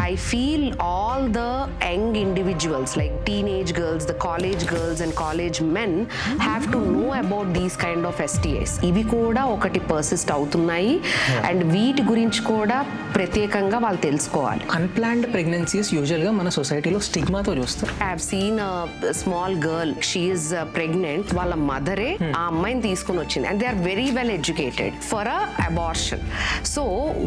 I feel all the young individuals, like teenage girls, the college girls and college men have to know about these kind of STIs. ఇవి కూడా ఒకటి persist అవుతున్నాయి and వీటి గురించి కూడా ప్రత్యేకంగా వాళ్ళు తెలుసుకోవాలి. అన్ప్లాన్డ్ ప్రెగ్నెన్సీస్ యూజువల్గా మన సొసైటీలో స్టిగ్మాతో చూస్తారు. I have seen small girl, she is pregnant, వాళ్ళ మదరే ఆ అమ్మాయిని తీసుకుని వచ్చింది and they are very well educated for a abortion. So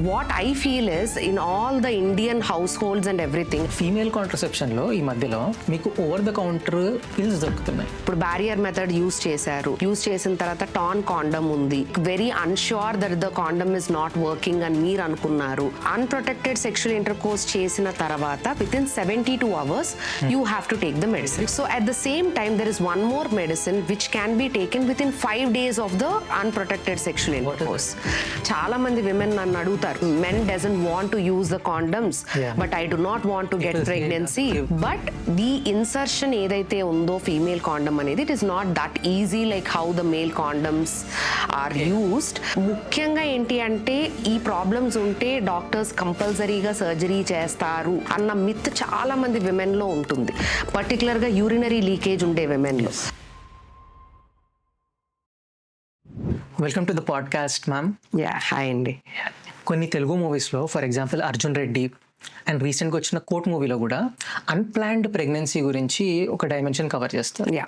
what I feel is in all the Indian households and everything, female contraception లో ఈ మధ్యలో మీకు ఓవర్ ద కౌంటర్ పిల్స్ దొరుకుతున్నాయి. ఇప్పుడు బ్యారియర్ మెథడ్ యూస్ చేసిన తర్వాత tan condom ఉంది, very unsure that the condom is not working అని మీరు అనుకున్నారు. అన్ప్రొటెక్టెడ్ సెక్షువల్ ఇంటర్కోర్స్ చేసిన తర్వాత with in 72 hours you have to take the medicine. So at the same time there is one more medicine which can be taken within 5 days of the unprotected sexual intercourse. చాలా మంది women నన్ను అడుగుతారు, men doesn't want to use the condoms but I do not want to get pregnancy. But the insertion ఏదైతే ఉందో female condom అనేది, it is not that easy like how the male condoms are used. ముఖ్యంగా ఏంటి అంటే ఈ problems ఉంటే doctors కంపల్సరీగా surgery చేస్తారు అన్న మిత్ చాలా మంది విమెన్ లో ఉంటుంది, పర్టికులర్ గా యూరినరీ లీకేజ్ ఉండే విమెన్ లో. Welcome to the podcast ma'am. Yeah hi అండి. కొన్ని తెలుగు మూవీస్లో for example Arjun Reddy and రీసెంట్గా వచ్చిన కోర్ట్ మూవీలో కూడా అన్ప్లాన్డ్ ప్రెగ్నెన్సీ గురించి ఒక డైమెన్షన్ కవర్ చేస్తారు. యా,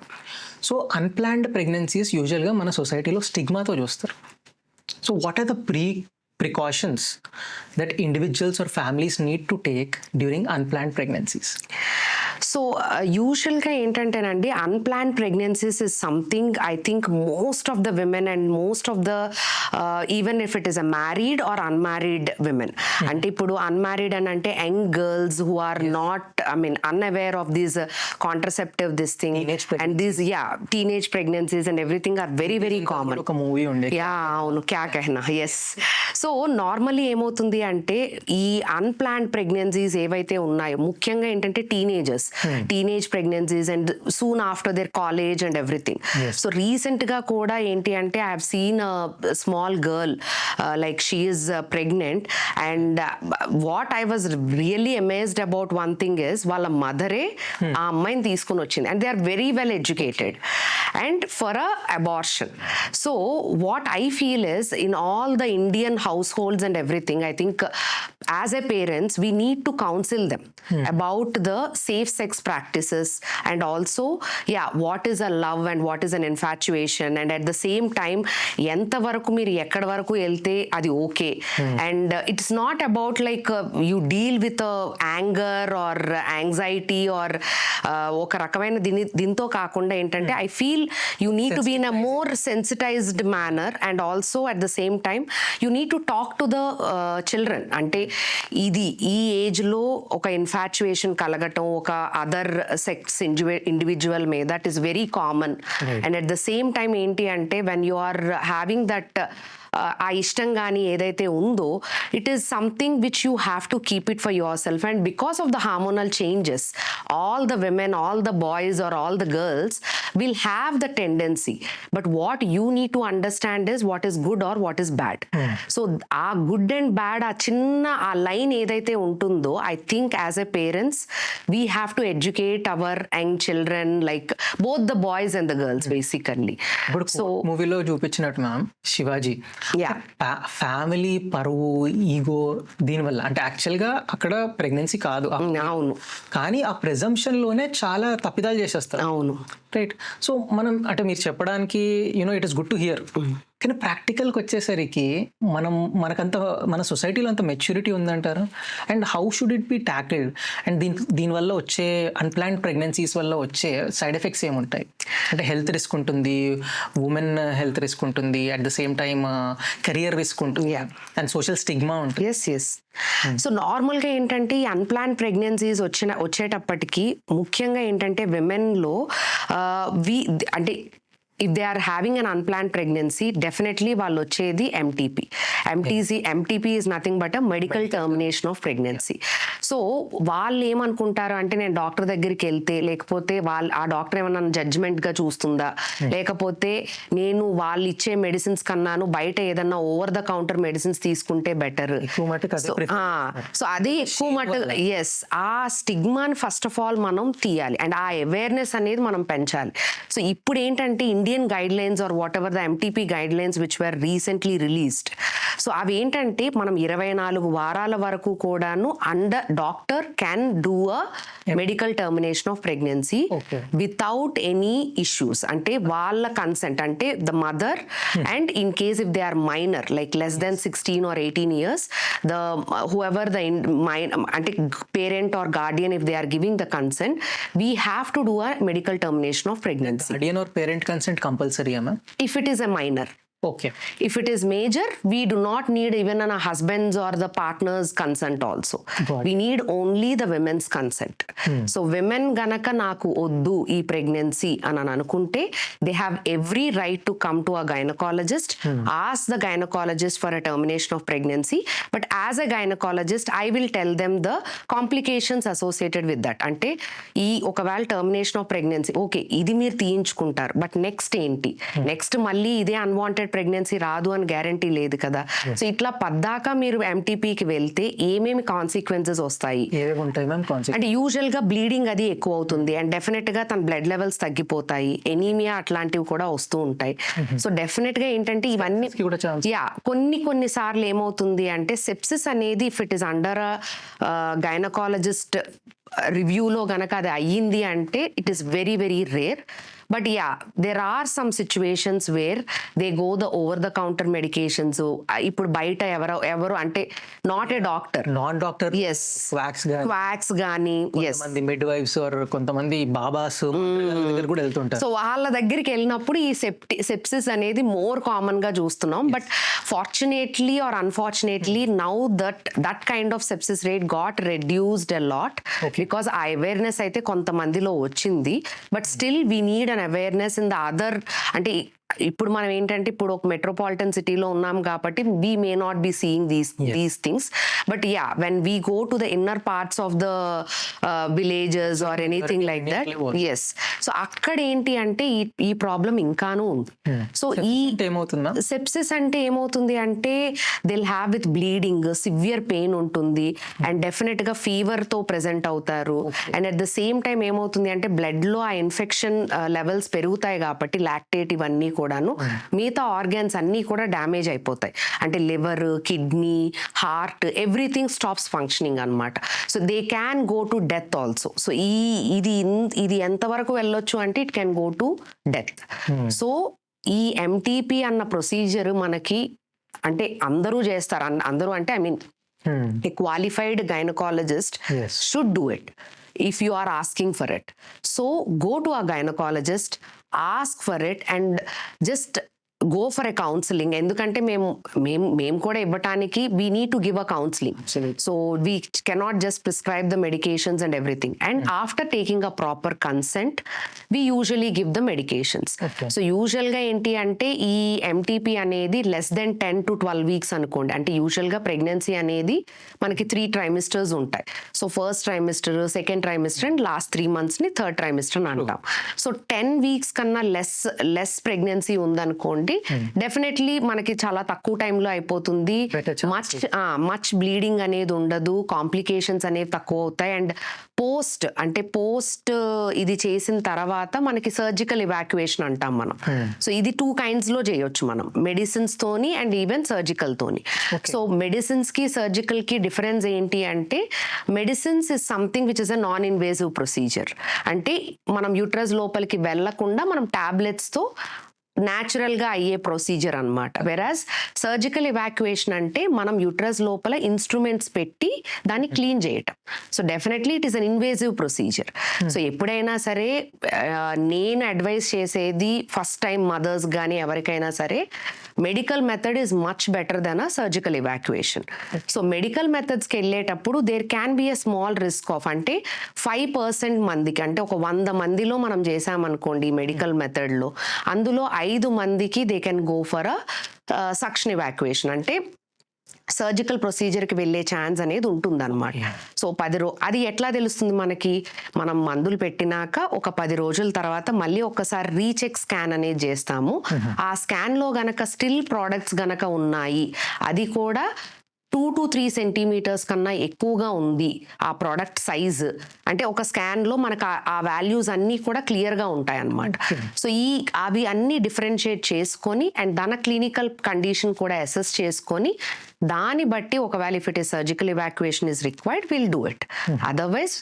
సో అన్ప్లాన్డ్ ప్రెగ్నెన్సీస్ యూజువల్గా మన సొసైటీలో స్టిగ్మాతో చూస్తారు. So what are the precautions that individuals or families need to take during unplanned pregnancies? So యూజువల్గా ఏంటంటేనండి, unplanned pregnancies is something I think most of the women and most of the even if it is a married or unmarried women, అంటే ఇప్పుడు unmarried అని అంటే young girls who are not unaware of these contraceptive this thing and these teenage pregnancies and everything are very very common. ఒక movie ఉండే అవును, క్యా కహనా. Yes. So normally ఏమవుతుంది అంటే ఈ అన్ప్లాన్డ్ ప్రెగ్నెన్సీస్ ఏవైతే ఉన్నాయో ముఖ్యంగా ఏంటంటే teenage pregnancies and soon after their college and everything. So recent గా కూడా ఏంటి అంటే I have seen small girl like she is pregnant and what I was really amazed about one thing is వాళ్ళ మదరే ఆ అమ్మాయిని తీసుకుని వచ్చింది and they are very well educated and for a abortion. So what I feel is in all the Indian households and everything, I think as a parents we need to counsel them about the safe sex practices and also what is a love and what is an infatuation and at the same time ఎంత వరకు మీరు ఎక్కడ వరకు వెళ్తే అది okay. And it's not about like you deal with anger or anxiety or ఒక రకమైన దీంతో కాకుండా ఏంటంటే I feel you need to be in a more sensitized manner and also at the same time you need to talk to the children. అంటే ఇది ఈ ఏజ్లో ఒక ఇన్ఫాచ్యుయేషన్ కలగటం ఒక అదర్ సెక్స్ ఇండివిజువల్ మీద that is very common. And at the same time ఏంటి అంటే when you are having that ఆ ఇష్టం కానీ ఏదైతే ఉందో it is something which you have to keep it for yourself and because of the hormonal changes all the women all the boys or all the girls will have the tendency but what you need to understand is what is good or what is bad. So ఆ good and bad ఆ చిన్న ఆ line ఏదైతే ఉంటుందో I think as a parents we have to educate hour young children like both the boys and the girls basically. So మూవీలో చూపించినట్టు ma'am Shivaji family పరువు ego దీనివల్ల అంటే యాక్చువల్గా అక్కడ ప్రెగ్నెన్సీ కాదు, అవును, కానీ ఆ ప్రెజంప్షన్ లోనే చాలా తప్పిదాలు చేసేస్తారు. అవును, రైట్. సో మనం అంటే మీరు చెప్పడానికి it is good to hear, కానీ ప్రాక్టికల్కి వచ్చేసరికి మనకంత మన సొసైటీలో అంత మెచ్యూరిటీ ఉందంటారు and how should it be tackled and దీనివల్ల వచ్చే అన్ప్లాన్డ్ ప్రెగ్నెన్సీస్ వల్ల వచ్చే సైడ్ ఎఫెక్ట్స్ ఏముంటాయి? అంటే హెల్త్ రిస్క్ ఉంటుంది, ఉమెన్ హెల్త్ రిస్క్ ఉంటుంది, at the same time career risk ఉంటుంది అండ్ సోషల్ స్టిగ్మా ఉంటుంది. ఎస్. సో నార్మల్గా ఏంటంటే ఈ అన్ప్లాన్ ప్రెగ్నెన్సీస్ వచ్చేటప్పటికి ముఖ్యంగా ఏంటంటే విమెన్లో అంటే if they are having un unplanned pregnancy definitely వాళ్ళు వచ్చేది MTP is nothing but a medical termination of pregnancy. So వాళ్ళు ఏమనుకుంటారు అంటే నేను డాక్టర్ దగ్గరికి వెళ్తే, లేకపోతే ఆ డాక్టర్ ఏమన్నా జడ్జ్మెంట్ గా చూస్తుందా, లేకపోతే నేను వాళ్ళు ఇచ్చే మెడిసిన్స్ కన్నాను బయట ఏదన్నా ఓవర్ ద కౌంటర్ మెడిసిన్స్ తీసుకుంటే బెటర్. సో అదే ఎక్కువ మటు ఆ స్టిగ్మాని ఫస్ట్ ఆఫ్ ఆల్ మనం తీయాలి అండ్ ఆ అవేర్నెస్ అనేది మనం పెంచాలి. సో ఇప్పుడు ఏంటంటే Indian guidelines are whatever the MTP guidelines which were recently released. So అవి ఏంటంటే మనం 24 వారాల వరకు కూడాను doctor can do a medical termination of pregnancy without any issues. అంటే వాళ్ళ కన్సెంట్, అంటే the mother and in case if they are minor like less than 16 or 18 years, the whoever the అంటే parent or guardian if they are giving the consent, we have to do a medical termination of pregnancy. Guardian or parent consent compulsory అమ్మా if it is a minor. Okay. If it is major, we do not need even a husband's or the partner's consent also. We need only the women's consent. So women ganaka naku oddu ee pregnancy అని అనుకుంటే they have every right to come to a gynecologist, ask the gynecologist for a termination of pregnancy. But as a gynecologist, I will tell them the complications associated with that. అంటే ఈ ఒకవేళ termination of pregnancy okay ఇది మీరు తీయించుకుంటారు, but next ఏంటి, next మళ్ళీ ఇదే unwanted pregnancy రాదు అని గ్యారంటీ లేదు కదా. సో ఇట్లా పద్దాకా మీరు ఎంటీపీకి వెళ్తే ఏమేమి కాన్సిక్వెన్సెస్ వస్తాయి అంటే యూజువల్ గా బ్లీడింగ్ అది ఎక్కువ అవుతుంది అండ్ డెఫినెట్ గా తన బ్లడ్ లెవెల్స్ తగ్గిపోతాయి, ఎనీమియా అట్లాంటివి కూడా వస్తూ ఉంటాయి. సో డెఫినెట్ గా ఏంటంటే ఇవన్నీ కొన్ని సార్లు ఏమవుతుంది అంటే సెప్సిస్ అనేది if it is under gynaecologist రివ్యూలో గనక అది అయ్యింది అంటే it is very very rare. But yeah, there are some situations where they go the over the counter medications. ఇప్పుడు బయట ఎవరు అంటే not a doctor, non doctor, ఎస్ క్వాక్స్ గానీ, ఎస్ మిడ్ వైఫ్స్ ఆర్ కొంతమంది బాబాస్ దగ్గర కూడా వెళ్తుంటారు. సో వాళ్ళ దగ్గరికి వెళ్ళినప్పుడు ఈ సెప్సిస్ అనేది మోర్ కామన్ గా చూస్తున్నాం. But fortunately are unfortunately now that kind of sepsis rate got reduced a lot because ఆ అవేర్నెస్ అయితే కొంతమందిలో వచ్చింది. But still we need an awareness in the other. అంటే ఇప్పుడు మనం ఏంటంటే ఇప్పుడు ఒక మెట్రోపాలిటన్ సిటీలో ఉన్నాం కాబట్టి we may not be seeing these things. But yeah when we go to the inner parts of the villages or anything like that, yes. So అక్కడ ఏంటి అంటే ఈ ప్రాబ్లం ఇంకానూ ఉంది. సో ఈ సెప్సిస్ అంటే ఏమవుతుంది అంటే Dil have with bleeding, severe pain ఉంటుంది అండ్ డెఫినెట్ గా ఫీవర్ తో ప్రెజెంట్ అవుతారు. And at the same time ఏమవుతుంది అంటే బ్లడ్ లో ఆ ఇన్ఫెక్షన్ లెవెల్స్ పెరుగుతాయి కాబట్టి లాక్టేట్ ఇవన్నీ కూడాను మిగతా ఆర్గాన్స్ అన్నీ కూడా డ్యామేజ్ అయిపోతాయి. అంటే liver, kidney, heart, everything stops functioning అనమాట. So they can go to death also. So ఇది ఎంతవరకు వెళ్ళొచ్చు అంటే it can go to death. So ఈ ఎంటీపీ అన్న ప్రొసీజర్ మనకి అంటే అందరూ చేస్తారు, అందరూ అంటే I mean a qualified gynecologist should do it if you are asking for it. So go to a gynecologist, ask for it and just go for a counseling. ఎందుకంటే మేము కూడా ఇవ్వటానికి we need to give a counseling. So we cannot just prescribe the medications and everything. And after taking a proper consent, we usually give the medications. So usual గా ఏంటి అంటే ఈ MTP అనేది less than 10 to 12 weeks అనుకోండి. అంటే usual గా pregnancy అనేది మనకి 3 trimesters ఉంటాయి. So first trimester, second trimester and last 3 months ని థర్డ్ ట్రైమిస్టర్ అని అంటాం. సో 10 weeks కన్నా లెస్ ప్రెగ్నెన్సీ ఉందనుకోండి, డెఫినెట్లీ మనకి చాలా తక్కువ టైంలో అయిపోతుంది. మచ్ బ్లీడింగ్ అనేది ఉండదు, కాంప్లికేషన్స్ అనేవి తక్కువ అవుతాయి. అండ్ పోస్ట్ ఇది చేసిన తర్వాత మనకి సర్జికల్ ఇవాక్యుయేషన్ అంటాం మనం. సో ఇది 2 kinds లో చేయొచ్చు మనం, మెడిసిన్స్ తోని అండ్ ఈవెన్ సర్జికల్ తోని. సో మెడిసిన్స్ కి సర్జికల్ కి డిఫరెన్స్ ఏంటి అంటే medicines is something which is a non invasive procedure. అంటే మనం యూట్రస్ లోపలికి వెళ్లకుండా మనం టాబ్లెట్స్ తో న్యాచురల్ గా అయ్యే ప్రొసీజర్ అన్నమాట. వెరాజ్ సర్జికల్ ఎవాక్యుయేషన్ అంటే మనం యూట్రస్ లోపల ఇన్స్ట్రుమెంట్స్ పెట్టి దాన్ని క్లీన్ చేయటం. So definitely it is an invasive procedure. So ఎప్పుడైనా సరే నేను అడ్వైస్ చేసేది ఫస్ట్ టైం మదర్స్ కానీ ఎవరికైనా సరే medical method is much better than a surgical evacuation. So medical మెథడ్స్కి వెళ్ళేటప్పుడు there can be a small risk of, అంటే 5% మందికి, అంటే ఒక 100 మందిలో మనం చేసామనుకోండి మెడికల్ మెథడ్లో, అందులో 5 మందికి they can go for a suction evacuation, అంటే సర్జికల్ ప్రొసీజర్కి వెళ్ళే ఛాన్స్ అనేది ఉంటుందన్నమాట. సో అది ఎట్లా తెలుస్తుంది మనకి, మనం మందులు పెట్టినాక ఒక 10 రోజుల తర్వాత మళ్ళీ ఒక్కసారి రీచెక్ స్కాన్ అనేది చేస్తాము. ఆ స్కాన్లో గనక స్టిల్ ప్రోడక్ట్స్ గనక ఉన్నాయి, అది కూడా 2 to 3 సెంటీమీటర్స్ కన్నా ఎక్కువగా ఉంది ఆ ప్రోడక్ట్ సైజ్, అంటే ఒక స్కాన్లో మనకు ఆ వాల్యూస్ అన్నీ కూడా క్లియర్గా ఉంటాయి అన్నమాట. సో అవి అన్నీ డిఫరెన్షియేట్ చేసుకొని అండ్ దాని క్లినికల్ కండిషన్ కూడా అసెస్ చేసుకొని దాన్ని బట్టి ఒకవేళ if it is surgical evacuation is required will do it. Otherwise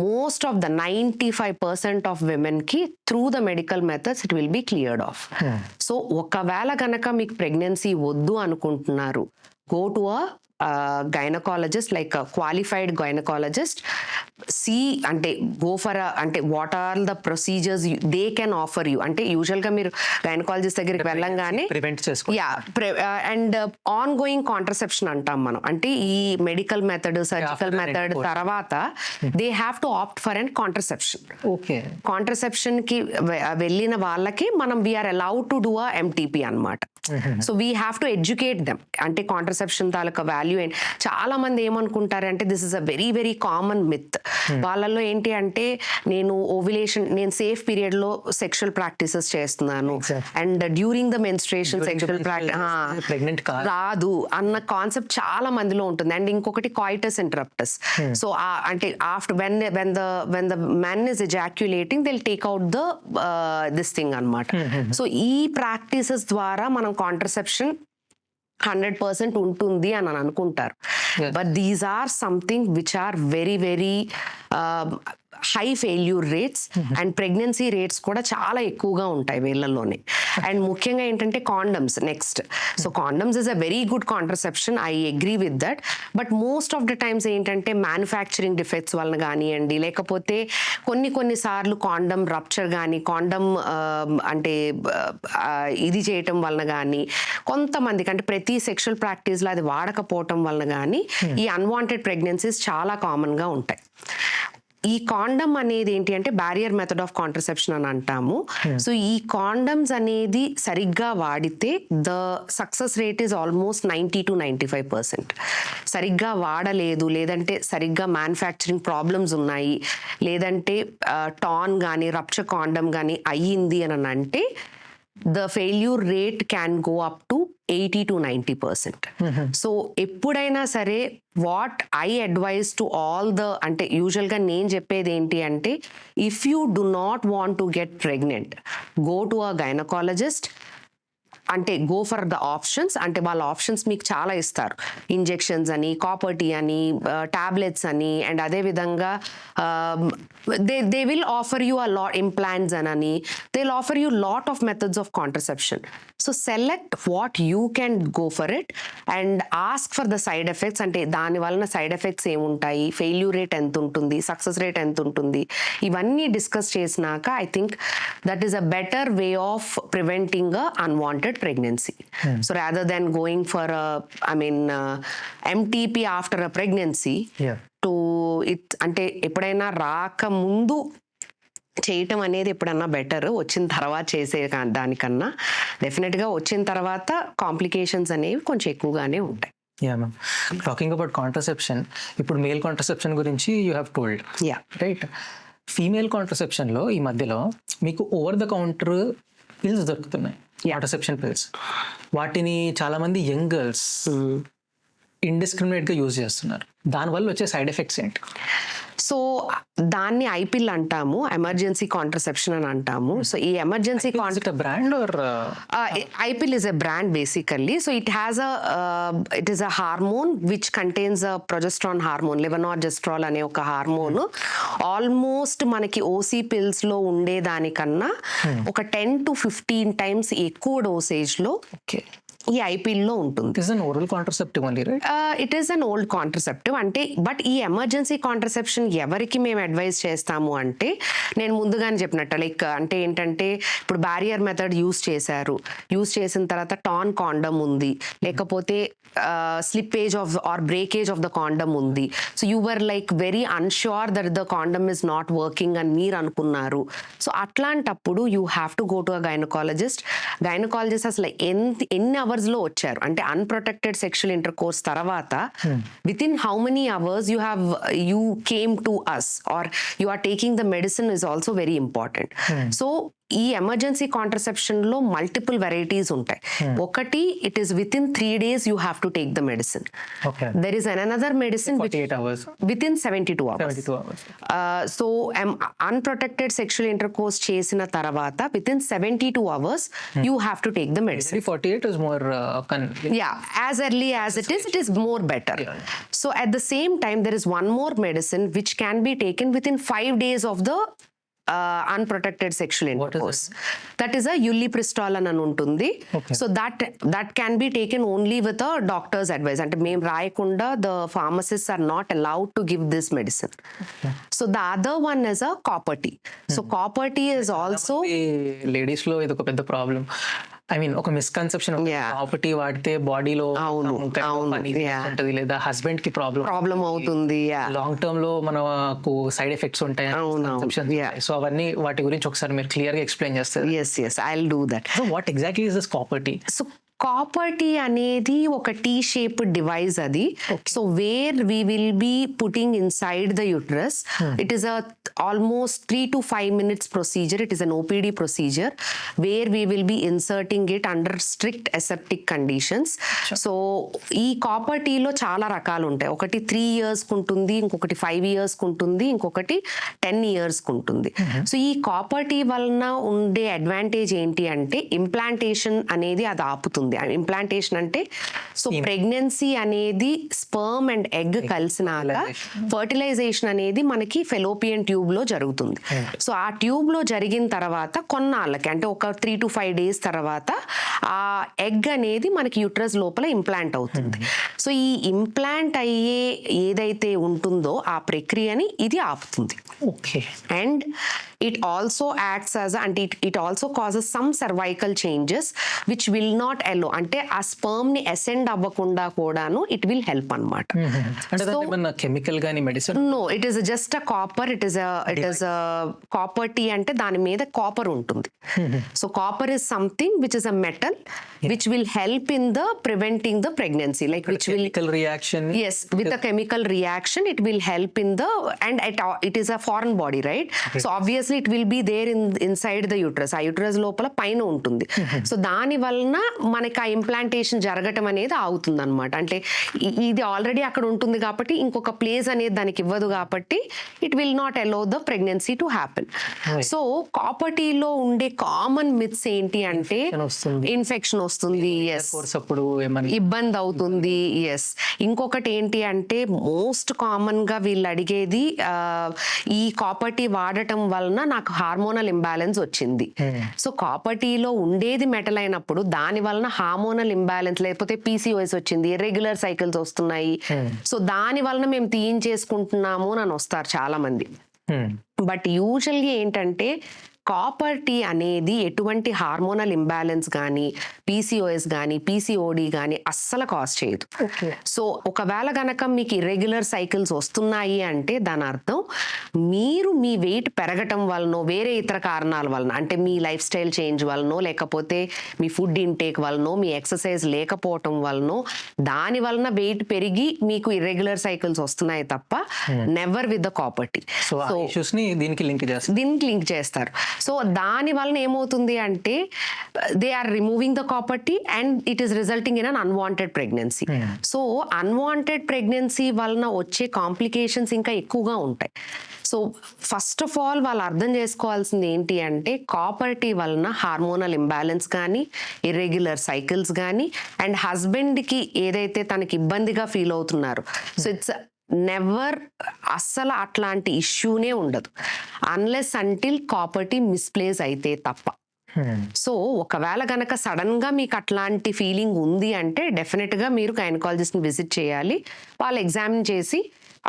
most of the 95% of women కి through the medical methods it will be cleared off. So ఒకవేళ కనుక మీకు ప్రెగ్నెన్సీ వద్దు అనుకుంటున్నారు, go to a gynecologist, like a qualified gynecologist, see అంటే go for a, అంటే what are the procedures they can offer you. అంటే usual గా మీరు గైనకాలజిస్ట్ దగ్గరికి వెళ్ళంగానే ప్రివెంట్ చేసుకో అండ్ ఆన్ గోయింగ్ కాంట్రసెప్షన్ అంటాం మనం, అంటే ఈ మెడికల్ మెథడ్ సర్జికల్ మెథడ్ తర్వాత they have to opt for and contraception. Okay, contraception కి వెళ్ళిన వాళ్ళకి మనం we are allowed to do a MTP అన్నమాట. So we have to educate them, అంటే కాంట్రసెప్షన్ తాలూకా వాల్యూ ఏంటి. చాలా మంది ఏమనుకుంటారంటే this is a very very common myth. వాళ్ళల్లో ఏంటి అంటే నేను సేఫ్ పీరియడ్ లో సెక్షువల్ ప్రాక్టీసెస్ చేస్తున్నాను and during the menstruation sexual pregnant రాదు అన్న కాన్సెప్ట్ చాలా మందిలో ఉంటుంది. అండ్ ఇంకొకటి కాయిటస్ ఇంటరప్టస్. సో అంటే after when the man is ejaculating they'll take out this thing అన్నమాట. సో ఈ ప్రాక్టీసెస్ ద్వారా మనం కాంట్రసెప్షన్ 100% ఉంటుంది అని అనుకుంటారు. But these are something which are very very high failure rates and pregnancy rates కూడా చాలా ఎక్కువగా ఉంటాయి వీళ్ళల్లోనే. అండ్ ముఖ్యంగా ఏంటంటే condoms next. So condoms is a very good contraception, I agree with that. But most of the times ఏంటంటే manufacturing defects వలన కానివ్వండి, లేకపోతే కొన్ని సార్లు కాండమ్ రప్చర్ కానీ కాండమ్ అంటే ఇది చేయటం వలన కానీ, కొంతమందికి అంటే ప్రతి సెక్షువల్ ప్రాక్టీస్లో అది వాడకపోవటం వలన కానీ ఈ అన్వాంటెడ్ ప్రెగ్నెన్సీస్ చాలా కామన్గా ఉంటాయి. ఈ కాండమ్ అనేది ఏంటి అంటే బ్యారియర్ మెథడ్ ఆఫ్ కాంట్రసెప్షన్ అని అంటాము. సో ఈ కాండమ్స్ అనేది సరిగ్గా వాడితే the success rate is almost 90 to 95%. సరిగ్గా వాడలేదు, లేదంటే సరిగ్గా మ్యానుఫ్యాక్చరింగ్ ప్రాబ్లమ్స్ ఉన్నాయి, లేదంటే టాన్ కానీ రప్చర్ కాండమ్ కానీ అయ్యింది అని అంటే the failure rate can go up to 80 to 90%. So ఎప్పుడైనా సరే what I advise to all the, అంటే యూజువల్గా నేను చెప్పేది ఏంటి అంటే if you do not want to get pregnant go to a gynaecologist. అంటే గో ఫర్ ద ఆప్షన్స్, అంటే వాళ్ళ ఆప్షన్స్ మీకు చాలా ఇస్తారు. ఇంజెక్షన్స్ అని, కాపర్ టీ అని, టాబ్లెట్స్ అని, అండ్ అదేవిధంగా they will offer you a lot implants అని, they will offer you lot of methods of contraception. So select what you can go for it and ask for the side effects. అంటే దాని వలన side effects ఏముంటాయి, failure rate ఎంత ఉంటుంది, success rate ఎంత ఉంటుంది, ఇవన్నీ డిస్కస్ చేసినాక I think that is a better way of preventing a unwanted pregnancy. So rather than going for MTP after a pregnancy, to it అంటే ఎప్పుడైనా రాకముందు చేయటం అనేది ఎప్పుడన్నా బెటర్, వచ్చిన తర్వాత చేసే దానికన్నా. డెఫినెట్గా వచ్చిన తర్వాత కాంప్లికేషన్స్ అనేవి కొంచెం ఎక్కువగానే ఉంటాయి. Yeah ma'am, talking about contraception, ఇప్పుడు మేల్ కాంట్రసెప్షన్ గురించి you have told, right? Female కాంట్రసెప్షన్లో ఈ మధ్యలో మీకు ఓవర్ ద కౌంటర్ పిల్స్ దొరుకుతున్నాయి, కాంట్రసెప్షన్ పిల్స్. వాటిని చాలామంది యంగ్ గర్ల్స్ ఇండిస్క్రిమినేట్గా యూజ్ చేస్తున్నారు. దానివల్ల వచ్చే సైడ్ ఎఫెక్ట్స్ ఏంటి? సో దాన్ని ఐపిల్ అంటాము, ఎమర్జెన్సీ కాంట్రసెప్షన్ అని అంటాము. సో ఈ emergency brand or ipill is a brand basically. So it is a hormone which contains a progesterone hormone, levonorgestrel అనే ఒక హార్మోన్ ఆల్మోస్ట్ మనకి ఓసీ పిల్స్ లో ఉండేదానికన్నా ఒక 10 to 15 టైమ్స్ ఎక్కువ డోసేజ్ లో ఓకే, ఈ ఐపిల్ లో ఉంటుంది. Is an oral contraceptive only, right? It is an old contraceptive అంటే, బట్ ఈ ఎమర్జెన్సీ కాంట్రసెప్షన్ ఎవరికి మేము అడ్వైజ్ చేస్తాము అంటే, నేను ముందుగానే చెప్పినట్టు లైక్ అంటే ఏంటంటే, ఇప్పుడు బ్యారియర్ మెథడ్ యూస్ చేసిన తర్వాత టాన్ కాండమ్ ఉంది, లేకపోతే slippage of or breakage of the condom ఉంది. So you were like very unsure that the condom is not working అని మీరు అనుకున్నారు. సో అట్లాంటప్పుడు you have to go to a gynaecologist అసలు ఎన్ని అవర్స్ లో వచ్చారు అంటే అన్ప్రొటెక్టెడ్ సెక్షువల్ ఇంటర్ కోర్స్ తర్వాత within how many hours you came to us or you are taking the medicine is also very important. So ఈ emergency contraception లో multiple varieties ఉంటాయి. ఒకటి, it is with in 3 days you have to take the medicine. There is another medicine with in 72 hours. So unprotected sexual inter course చేసిన తర్వాత with in 72 hours you have to take the medicine. 48 is more yeah, as early as it is more better. So at the same time there is one more medicine which can be taken within 5 days of the unprotected sexual intercourse. That is a ulipristal అని ఉంటుంది. So that can be taken only with a doctor's advice. అంటే మేము రాయకుండా the pharmacists are not allowed to give this medicine. So the other one is a copper tea. So copper tea is also ladies లో ఇది ఒక పెద్ద problem. I mean ఒక misconception, property వాడితే బాడీలో ఉంటది లేదా హస్బెండ్ కి ప్రాబ్లం అవుతుంది, లాంగ్ టర్మ్ లో మనకు సైడ్ ఎఫెక్ట్స్ ఉంటాయి. సో అవన్నీ వాటి గురించి ఒకసారి మీరు క్లియర్ గా ఎక్స్ప్లెయిన్ చేస్తారు. yes I'll do that. So what exactly is this copper T? So copper tea అనేది ఒక టీ షేప్డ్ డివైస్ అది. So where we will be putting inside the uterus. It is almost 3 to 5 minutes procedure. It is an OPD procedure where we will be inserting it under strict aseptic conditions. So ఈ copper టీలో చాలా రకాలు ఉంటాయి. ఒకటి 3 years ఉంటుంది, ఇంకొకటి 5 years ఉంటుంది, ఇంకొకటి 10 years ఉంటుంది. సో ఈ కాపర్ టీ వలన ఉండే అడ్వాంటేజ్ ఏంటి అంటే ఇంప్లాంటేషన్ అనేది అది ఆపుతుంది. ఇంప్లాంటేషన్ అంటే సో ప్రెగ్నెన్సీ అనేది స్పర్మ్ అండ్ ఎగ్ కలిసినాక ఫర్టిలైజేషన్ అనేది మనకి ఫెలోపియన్ ట్యూబ్ లో జరుగుతుంది. సో ఆ ట్యూబ్ లో జరిగిన తర్వాత కొన్నాళ్ళకి అంటే ఒక 3 to 5 days తర్వాత ఆ ఎగ్ అనేది మనకి యూట్రస్ లోపల ఇంప్లాంట్ అవుతుంది. సో ఈ ఇంప్లాంట్ అయ్యే ఏదైతే ఉంటుందో ఆ ప్రక్రియని ఇది ఆపుతుంది. Okay. And it also acts as అంటే it also causes some cervical changes which will not allow అంటే ఆ స్పర్మ్ ని అసెండ్ అవ్వకుండా కూడాను it will help అన్నమాట. అంటే ఏమన్నా కెమికల్ గాని medicine? No, it is just a copper. It is a copper tea అంటే దాని మీద కాపర్ ఉంటుంది. So copper is something which is a metal which will help in the preventing the pregnancy, like which will chemical reaction. Yes, with a chemical reaction it will help in the and it is a foreign body, right? So obviously it will be there inside the uterus. ఆ uterus లోపల పైన ఉంటుంది. So దాని వలన మనకి ఆ implantation జరగటం అనేది ఆగుతుంది అనమాట. అంటే ఇది ఆల్రెడీ అక్కడ ఉంటుంది కాబట్టి ఇంకొక ప్లేస్ అనేది దానికి ఇవ్వదు కాబట్టి it will not allow the pregnancy to happen. So copper టీలో ఉండే కామన్ మిత్స్ ఏంటి అంటే ఇన్ఫెక్షన్ వస్తుంది, ఇబ్బంది అవుతుంది. ఎస్. ఇంకొకటి ఏంటి అంటే మోస్ట్ కామన్ గా వీళ్ళు అడిగేది ఈ కాపర్ టీ వాడటం వలన నాకు హార్మోనల్ ఇంబ్యాలెన్స్ వచ్చింది. సో కాపర్ టీలో ఉండేది మెటల్ అయినప్పుడు దాని వలన హార్మోనల్ ఇంబ్యాలెన్స్ లేకపోతే పీసీఓఎస్ వచ్చింది, ఇర్రెగ్యులర్ సైకిల్స్ వస్తున్నాయి, సో దాని వలన మేము తీయించేసుకుంటున్నాము అని వస్తారు చాలా మంది. బట్ యూజువల్గా ఏంటంటే కాపర్ టీ అనేది ఎటువంటి హార్మోనల్ ఇంబ్యాలెన్స్ కానీ పీసీఓఎస్ కానీ పీసీఓడి కానీ అస్సలు కాజ్ చేయదు. సో ఒకవేళ గనక మీకు ఇర్రెగ్యులర్ సైకిల్స్ వస్తున్నాయి అంటే దాని అర్థం మీరు మీ వెయిట్ పెరగటం వలనో వేరే ఇతర కారణాల వలన అంటే మీ లైఫ్ స్టైల్ చేంజ్ వలనో లేకపోతే మీ ఫుడ్ ఇంటేక్ వలనో మీ ఎక్సర్సైజ్ లేకపోవటం వలనో దాని వలన వెయిట్ పెరిగి మీకు ఇర్రెగ్యులర్ సైకిల్స్ వస్తున్నాయి తప్ప never with the copper T. So దీనికి లింక్ చేస్తారు. సో దాని వలన ఏమవుతుంది అంటే they are removing the copper T and it is resulting in un unwanted pregnancy. So unwanted pregnancy వలన వచ్చే కాంప్లికేషన్స్ ఇంకా ఎక్కువగా ఉంటాయి. సో ఫస్ట్ ఆఫ్ ఆల్ వాళ్ళు అర్థం చేసుకోవాల్సింది ఏంటి అంటే కాపర్ టీ వలన హార్మోనల్ ఇంబ్యాలెన్స్ కానీ ఇర్రెగ్యులర్ సైకిల్స్ కానీ అండ్ హస్బెండ్కి ఏదైతే తనకి ఇబ్బందిగా ఫీల్ అవుతున్నారు, సో నెవర్ అస్సలు అట్లాంటి ఇష్యూనే ఉండదు అన్లెస్ అంటిల్ కాపర్టీ మిస్ప్లేస్ అయితే తప్ప. సో ఒకవేళ గనక సడన్ గా మీకు అట్లాంటి ఫీలింగ్ ఉంది అంటే డెఫినెట్ గా మీరు గైనకాలజిస్ట్ ని విజిట్ చేయాలి. వాళ్ళు ఎగ్జామిన్ చేసి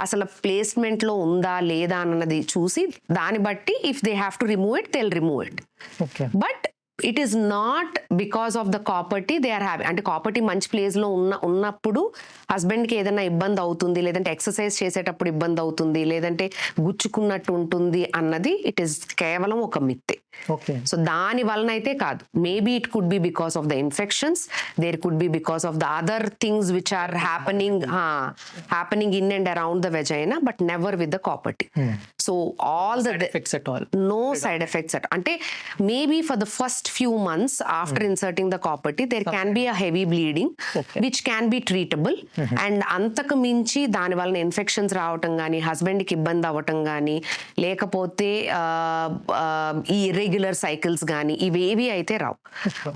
అసలు ప్లేస్మెంట్ లో ఉందా లేదా అన్నది చూసి దాన్ని బట్టి if they have to remove it they will remove it. But it is not because of the copper T they are having. అంటే కాపర్టీ మంచి ప్లేస్ లో ఉన్నప్పుడు హస్బెండ్ కి ఏదైనా ఇబ్బంది అవుతుంది, లేదంటే ఎక్సర్సైజ్ చేసేటప్పుడు ఇబ్బంది అవుతుంది, లేదంటే గుచ్చుకున్నట్టు ఉంటుంది అన్నది ఇట్ ఈస్ కేవలం ఒక మిత్తే. సో దాని వలన అయితే కాదు. Maybe it could be because of the infections, there could be because of the other things which are happening in and around the vagina, but never with the copper T. So all the no side effects at అంటే maybe for the first few months after inserting the copperty there can be a heavy bleeding which can be treatable and అంతకు మించి దాని వలన infections రావటం కానీ husband కి ఇబ్బంది అవ్వటం కానీ లేకపోతే ఈ ఇర్రెగ్యులర్ సైకిల్స్ కానీ ఇవేవి అయితే రావు.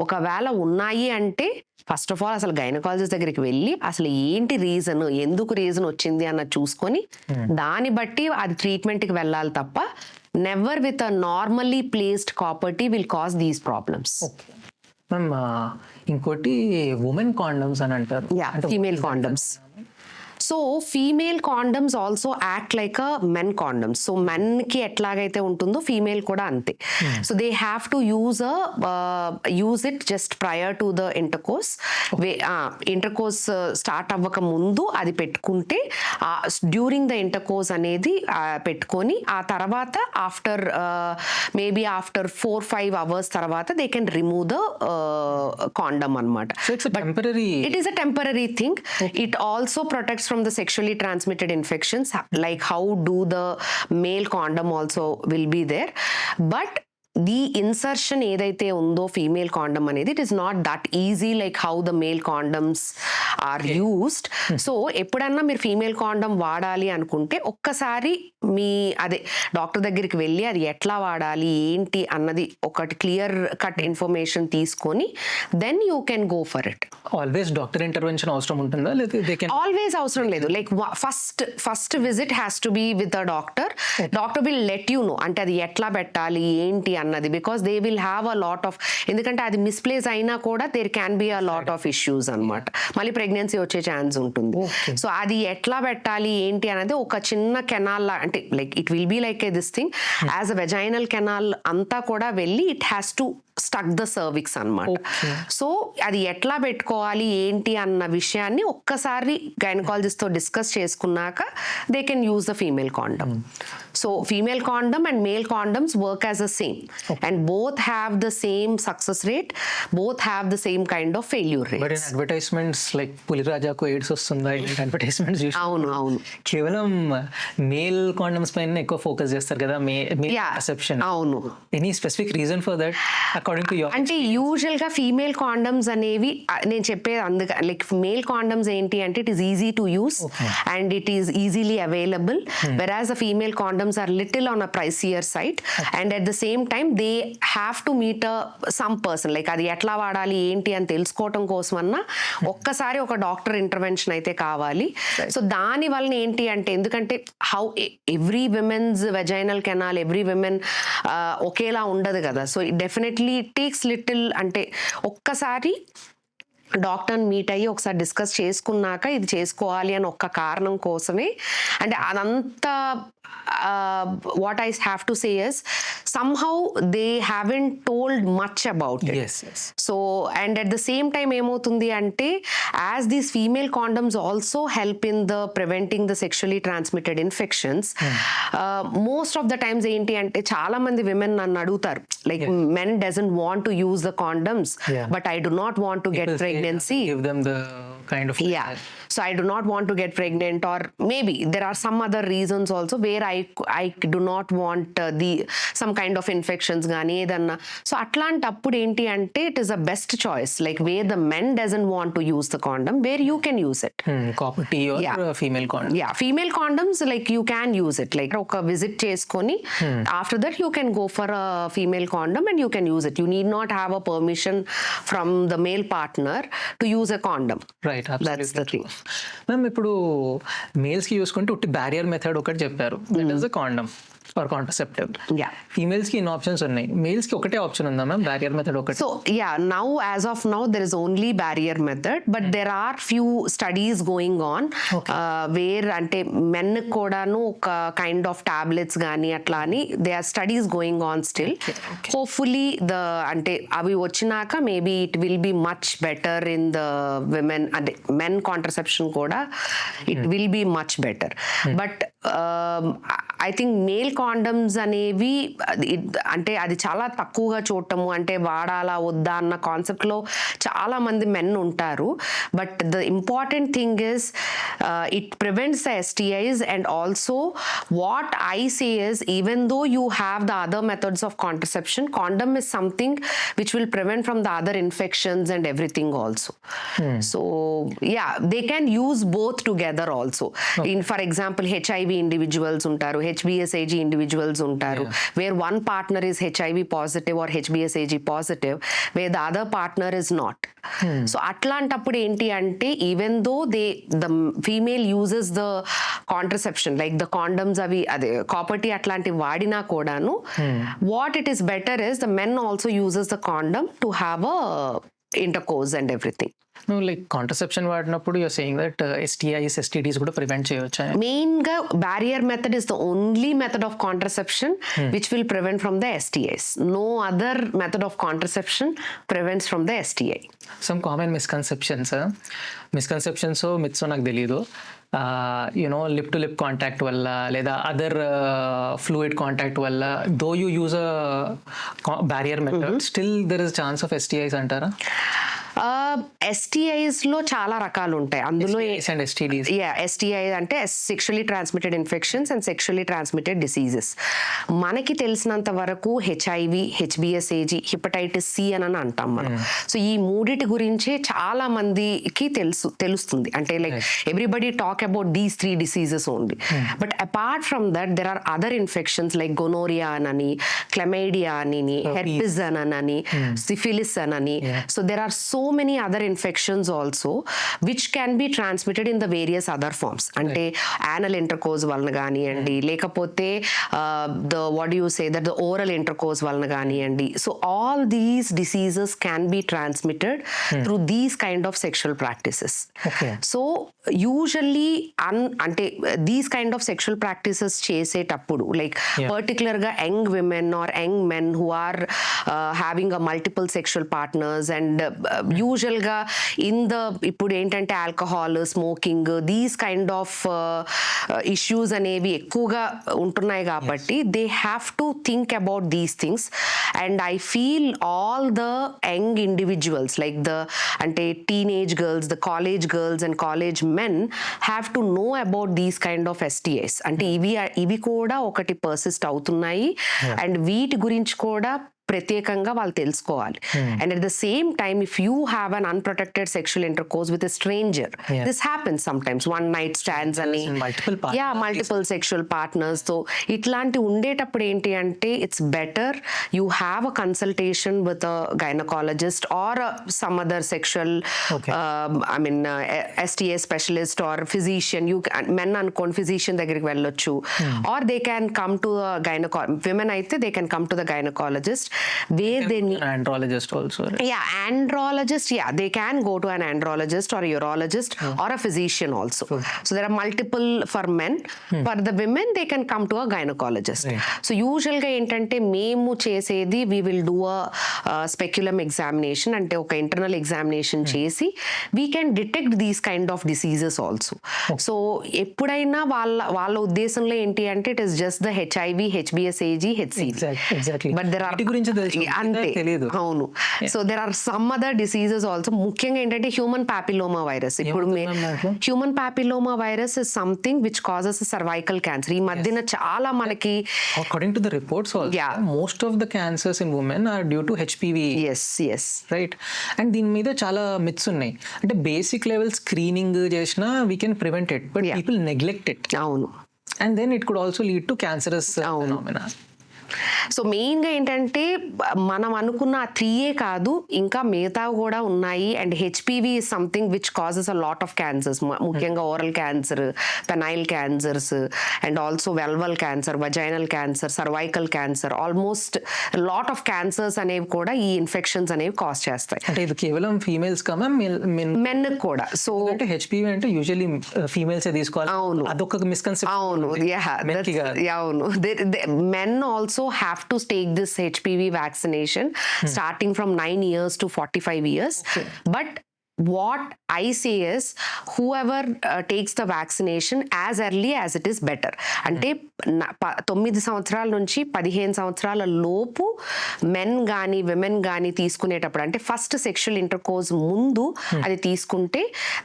ఒకవేళ ఉన్నాయి అంటే ఫస్ట్ ఆఫ్ ఆల్ అసలు గైనకాలజిస్ట్ దగ్గరికి వెళ్ళి అసలు ఏంటి రీజన్, ఎందుకు రీజన్ వచ్చింది అన్నది చూసుకొని దాన్ని బట్టి అది ట్రీట్మెంట్కి వెళ్ళాలి తప్ప never with a normally placed కాపర్టీ will cause these problems. Ma'am ఇంకోటి ఉమెన్ కాండమ్స్ అని అంటారు, female condoms. So female condoms also act like a men condoms. So men కి ఎట్లాగైతే ఉంటుందో ఫీమేల్ కూడా అంతే. So they have to use it just prior to the intercourse. Intercourse start అవ్వక ముందు అది పెట్టుకుంటే డ్యూరింగ్ ద ఇంటర్కోర్స్ అనేది పెట్టుకొని ఆ తర్వాత ఆఫ్టర్ మేబీ ఆఫ్టర్ 4-5 hours తర్వాత they can remove the condom అనమాట. It is a temporary thing. It also protects from the sexually transmitted infections, like how do the male condom also will be there, but the insertion ఏదైతే ఉందో female condom అనేది it is not that easy like how the male condoms are used. So ఎప్పుడన్నా మీరు female condom వాడాలి అనుకుంటే ఒక్కసారి మీ doctor దగ్గరికి వెళ్ళి అది ఎట్లా వాడాలి ఏంటి అన్నది ఒకటి క్లియర్ కట్ ఇన్ఫర్మేషన్ తీసుకొని then you can go for it. Always doctor intervention అవసరం ఉంటుందా? ఆల్వేస్ అవసరం లేదు. Like first visit has to be with a doctor. Doctor will let you know అంటే అది ఎట్లా పెట్టాలి ఏంటి అన్నది, because they will have a lot of, ఎందుకంటే అది మిస్ప్లేస్ అయినా కూడా there can be a lot of issues అనమాట. మళ్ళీ ప్రెగ్నెన్సీ వచ్చే ఛాన్స్ ఉంటుంది. సో అది ఎట్లా పెట్టాలి ఏంటి అనేది ఒక చిన్న కెనాల్ అంటే like it will be like this thing as a vaginal canal అంతా కూడా వెళ్ళి it has to stuck the cervix అనమాట. సో అది ఎట్లా పెట్టుకోవాలి ఏంటి అన్న విషయాన్ని ఒక్కసారి గైనకాలజిస్ట్ తో డిస్కస్ చేసుకున్నాక they can use the female condom. So female condom and male condoms work as a same and both have the same success rate, both have the same kind of failure rate. But in advertisements like పులిరాజాకు AIDS వస్తుందా advertisements అవును కేవలం male condoms పైన ఎక్కువ focus చేస్తారు కదా, perception. అవును. Any specific reason for that according to your? అంటే యూజువల్ గా ఫీమేల్ కాండమ్స్ అనేవి నేను చెప్పేది అందుకే లైక్ మేల్ కాండమ్స్ ఏంటి అంటే it is easy to use and it is easily available, whereas the female condoms are little on a pricier side and at the same time they have to meet some person. Like అది ఎట్లా వాడాలి ఏంటి అని తెలుసుకోవటం కోసం అన్నా ఒక్కసారి ఒక డాక్టర్ ఇంటర్వెన్షన్ అయితే కావాలి. సో దాని వలన ఏంటి అంటే ఎందుకంటే how every women's vaginal canal every women ఒకేలా ఉండదు కదా. So definitely it takes little అంటే ఒక్కసారి డాక్టర్ని మీట్ అయ్యి ఒకసారి డిస్కస్ చేసుకున్నాక ఇది చేసుకోవాలి అని ఒక్క కారణం కోసమే. అంటే అదంతా what I have to say is somehow they haven't told much about it. Yes. So and at the same time ఏమవుతుంది అంటే as these female condoms also help in the preventing the sexually transmitted infections, most of the times ఏంటి అంటే చాలా మంది women నన్ను అడుగుతారు like men doesn't want to use the condoms but I do not want to get pregnancy. Give them the kind of so I do not want to get pregnant, or maybe there are some other reasons also where I do not want some kind of infections gaani edanna. So atlantappudu enti ante it is a best choice like where the men doesn't want to use the condom, where you can use it. Copper T or female condom. Female condoms like you can use it like oka visit cheskoni after that you can go for a female condom and you can use it. You need not have a permission from the male partner to use a condom. Right, absolutely. That's the thing. Ma'am ఇప్పుడు మేల్స్కి చూసుకుంటే ఉట్టి barrier method ఒకటి చెప్పారు, that is the condom or contraceptive. Yeah ఫీమేల్స్కి ఇన్ని options ఉన్నాయి, మేల్స్కి ఒకటే ఆప్షన్ ఉందా మ్యామ్, బ్యారియర్ మెథడ్ ఒకటి? So yeah, now as of now there is only barrier method, but there are few studies going on where అంటే men కూడాను ఒక కైండ్ ఆఫ్ టాబ్లెట్స్ కానీ అట్లా అని they are studies going on still. Hopefully the అంటే అవి వచ్చినాక maybe it will be much better in the women, అంటే మెన్ కాంట్రసెప్షన్ కూడా it will be much better. But I think male condoms అనేవి అంటే అది చాలా తక్కువగా చూడటము, అంటే వాడాలా వద్దా అన్న కాన్సెప్ట్లో చాలా మంది మెన్ ఉంటారు. But the important thing is it prevents the STIs, and also what I say is even though you have the other methods of contraception, condom is something which will prevent from the other infections and everything also. So yeah, they can use both together also. In for example HIV individuals ఉంటారు, HBsAg individuals ఉంటారు, where one partner is HIV positive or HBsAg positive, where the other partner is not. So అట్లాంటప్పుడు ఏంటి అంటే even though the female uses the contraception like the condoms అవి అదే copper T అట్లాంటివి వాడినా కూడాను, what it is better is the men also uses the condom to have a intercourse and everything. నువ్వు like contraception వాడినప్పుడు you're saying that STIs STDs కూడా prevent చేయొచ్చా? Main గా barrier method is the only method of contraception which will prevent from the STIs. No other method of contraception prevents from the STI. Some common misconceptions myths నాకు తెలీదు. You know lip to lip contact వల్ల లేదా other fluid contact వల్ల, though you use a barrier method, still there is chance of STIs అంటారా? STIs లో చాలా రకాలు ఉంటాయి. అందులో STDs, STI అంటే sexually transmitted infections and sexually transmitted diseases. మనకి తెలిసినంత వరకు HIV, HBsAg, హెపటైటిస్ C అని అంటాం మనం. సో ఈ మూడిటి గురించే చాలా మందికి తెలుస్తుంది, అంటే like everybody talk about these 3 diseases only. But apart from that there are other infections like gonorrhoea అని, క్లమైడియా అని, హెర్పిస్ అని, సిఫిలిస్ అని. So there are so many other infections also which can be transmitted in the various other forms, అంటే anal intercourse వలన కానివ్వండి, లేకపోతే the what do you say that the oral intercourse వలన కానివ్వండి. So all these diseases can be transmitted through these kind of sexual practices. So usually అంటే these kind of sexual practices చేసేటప్పుడు like particularly young women or young men who are having a multiple sexual partners, and usual గా ఇప్పుడు ఏంటంటే alcohol, smoking, these kind of issues అనేవి ఎక్కువగా ఉంటున్నాయి కాబట్టి they have to think about these things. And I feel all the young individuals like అంటే teenage girls, the college girls and college men have to know about these kind of STIs. అంటే ఇవి కూడా ఒకటి persist అవుతున్నాయి, and వీటి గురించి కూడా ప్రత్యేకంగా వాళ్ళు తెలుసుకోవాలి. And at the same time if you have an unprotected sexual intercourse with a stranger, this happens sometimes, one night stands అని, మల్టిపుల్ సెక్షువల్ పార్ట్నర్స్ తో ఇట్లాంటి ఉండేటప్పుడు ఏంటి అంటే it's better you have a consultation with a gynaecologist or some other sexual STA specialist or physician. You men అనుకోండి physician దగ్గరికి వెళ్ళొచ్చు, or they can come to women అయితే they can come to the gynaecologist. Where they need andrologist also, right? Andrologist, they can go to an andrologist or a urologist or a physician also. So there are multiple for men. For the women they can come to a gynecologist. So usual ga entante memu chesedi we will do a speculum examination, ante oka internal examination chesi we can detect these kind of diseases also. So eppudaina valla uddeshamlo enti ante it is just the HIV, HBsAg, HCV. Exactly. But there are అంతే అవును. So there are some other diseases also. ముఖ్యంగా ఏంటంటే human papilloma virus. ఇప్పుడు human papilloma virus is something which causes cervical cancer. ఈ మధ్యన చాలా మనకి according to the reports most of the cancers in women are due to HPV. yes right. And దీని మీద చాలా మిత్స్ ఉన్నాయి. అంటే బేసిక్ లెవెల్ స్క్రీనింగ్ చేసినా we can prevent it, but people neglect it. అవును. And then it could also lead to cancerous phenomena. So మెయిన్గా ఏంటంటే మనం అనుకున్న 3 కాదు, ఇంకా మిగతా కూడా ఉన్నాయి. And HPV is something which causes a lot of cancers, ముఖ్యంగా oral cancer, penile cancers, and also vulval cancer, vaginal cancer, cervical cancer, almost lot of cancers అనేవి కూడా ఈ ఇన్ఫెక్షన్స్ అనేవి కాజ్ చేస్తాయి. అంటే ఇది కేవలం ఫీమేల్స్ కా మ్యామ్? మెన్ కూడా. సో అంటే హెచ్పివి అంటే యూజువల్లీ ఫీమేల్స్ తీసుకోవాలి. అవును, అదొక మిస్కన్సెప్షన్. అవును, అవును. Men also have to take this HPV vaccination starting from 9 years to 45 years. But what I say is whoever takes the vaccination as early as it is better. అంటే 9 సంవత్సరాల నుంచి 15 సంవత్సరాల లోపు మెన్ కానీ విమెన్ కానీ తీసుకునేటప్పుడు, అంటే ఫస్ట్ సెక్షువల్ ఇంటర్కోర్స్ ముందు అది తీసుకుంటే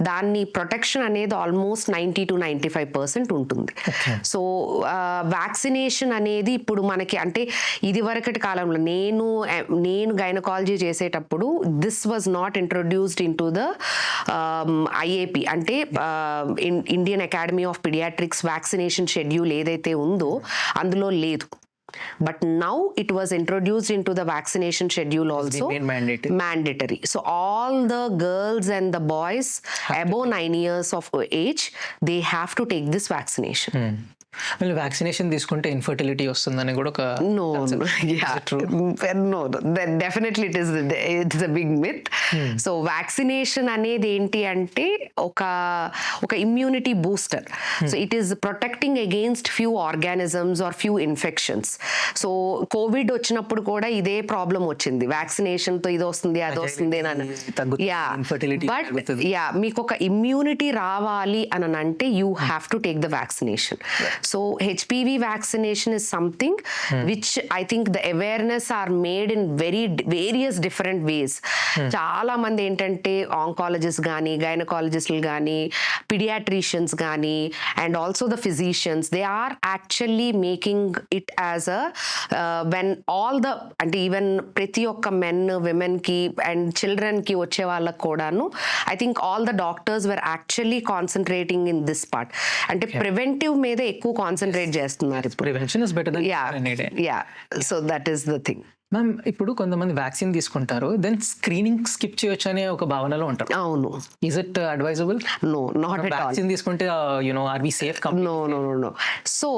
దాన్ని ప్రొటెక్షన్ అనేది ఆల్మోస్ట్ 90 to 95% ఉంటుంది. సో వ్యాక్సినేషన్ అనేది ఇప్పుడు మనకి, అంటే ఇది వరకటి కాలంలో నేను గైనకాలజీ చేసేటప్పుడు this was not introduced in to the IAP, అంటే Indian academy of paediatrics vaccination schedule ఏదైతే ఉందో అందులో లేదు. But now it was introduced into the vaccination schedule also. Mandatory. So all the girls and the boys above 9 years of age, they have to take this vaccination. మళ్ళీ vaccination తీసుకుంటే infertility వస్తుందని కూడా ఒక no definitely it's a big myth. So vaccination అనేది ఏంటి అంటే ఒక immunity booster. So it is protecting against few organisms or few infections. So Covid వచ్చినప్పుడు కూడా ఇదే ప్రాబ్లం వచ్చింది, వ్యాక్సినేషన్ తో ఇది వస్తుంది అది వస్తుంది అని. బట్ మీకు ఒక ఇమ్యూనిటీ రావాలి అని అంటే you have to take the vaccination. So HPV vaccination is something which I think the awareness are made in various different ways. చాలా మంది ఏంటంటే ఆంకాలజిస్ట్ కానీ, గైనకాలజిస్టులు కానీ, పిడియాట్రిషియన్స్ కానీ, and also the physicians, they are actually making it as a when all the, అంటే even ప్రతి ఒక్క men విమెన్కి అండ్ చిల్డ్రన్కి వచ్చే వాళ్ళకు కూడాను I think all the doctors were actually concentrating in this part. అంటే ప్రివెంటివ్ మీద ఎక్కువ కాన్సన్ట్రేట్ చేస్తున్నారు. Prevention is better than so that is the thing. Ma'am, ఇప్పుడు కొంతమంది వ్యాక్సిన్ తీసుకుంటారు, దెన్ స్క్రీనింగ్ స్కిప్ చేయొచ్చు అనే ఒక భావనలో ఉంటారు. అవును. Is it advisable? No, not at all. Vaccine తీసుకుంటే are we safe? No. So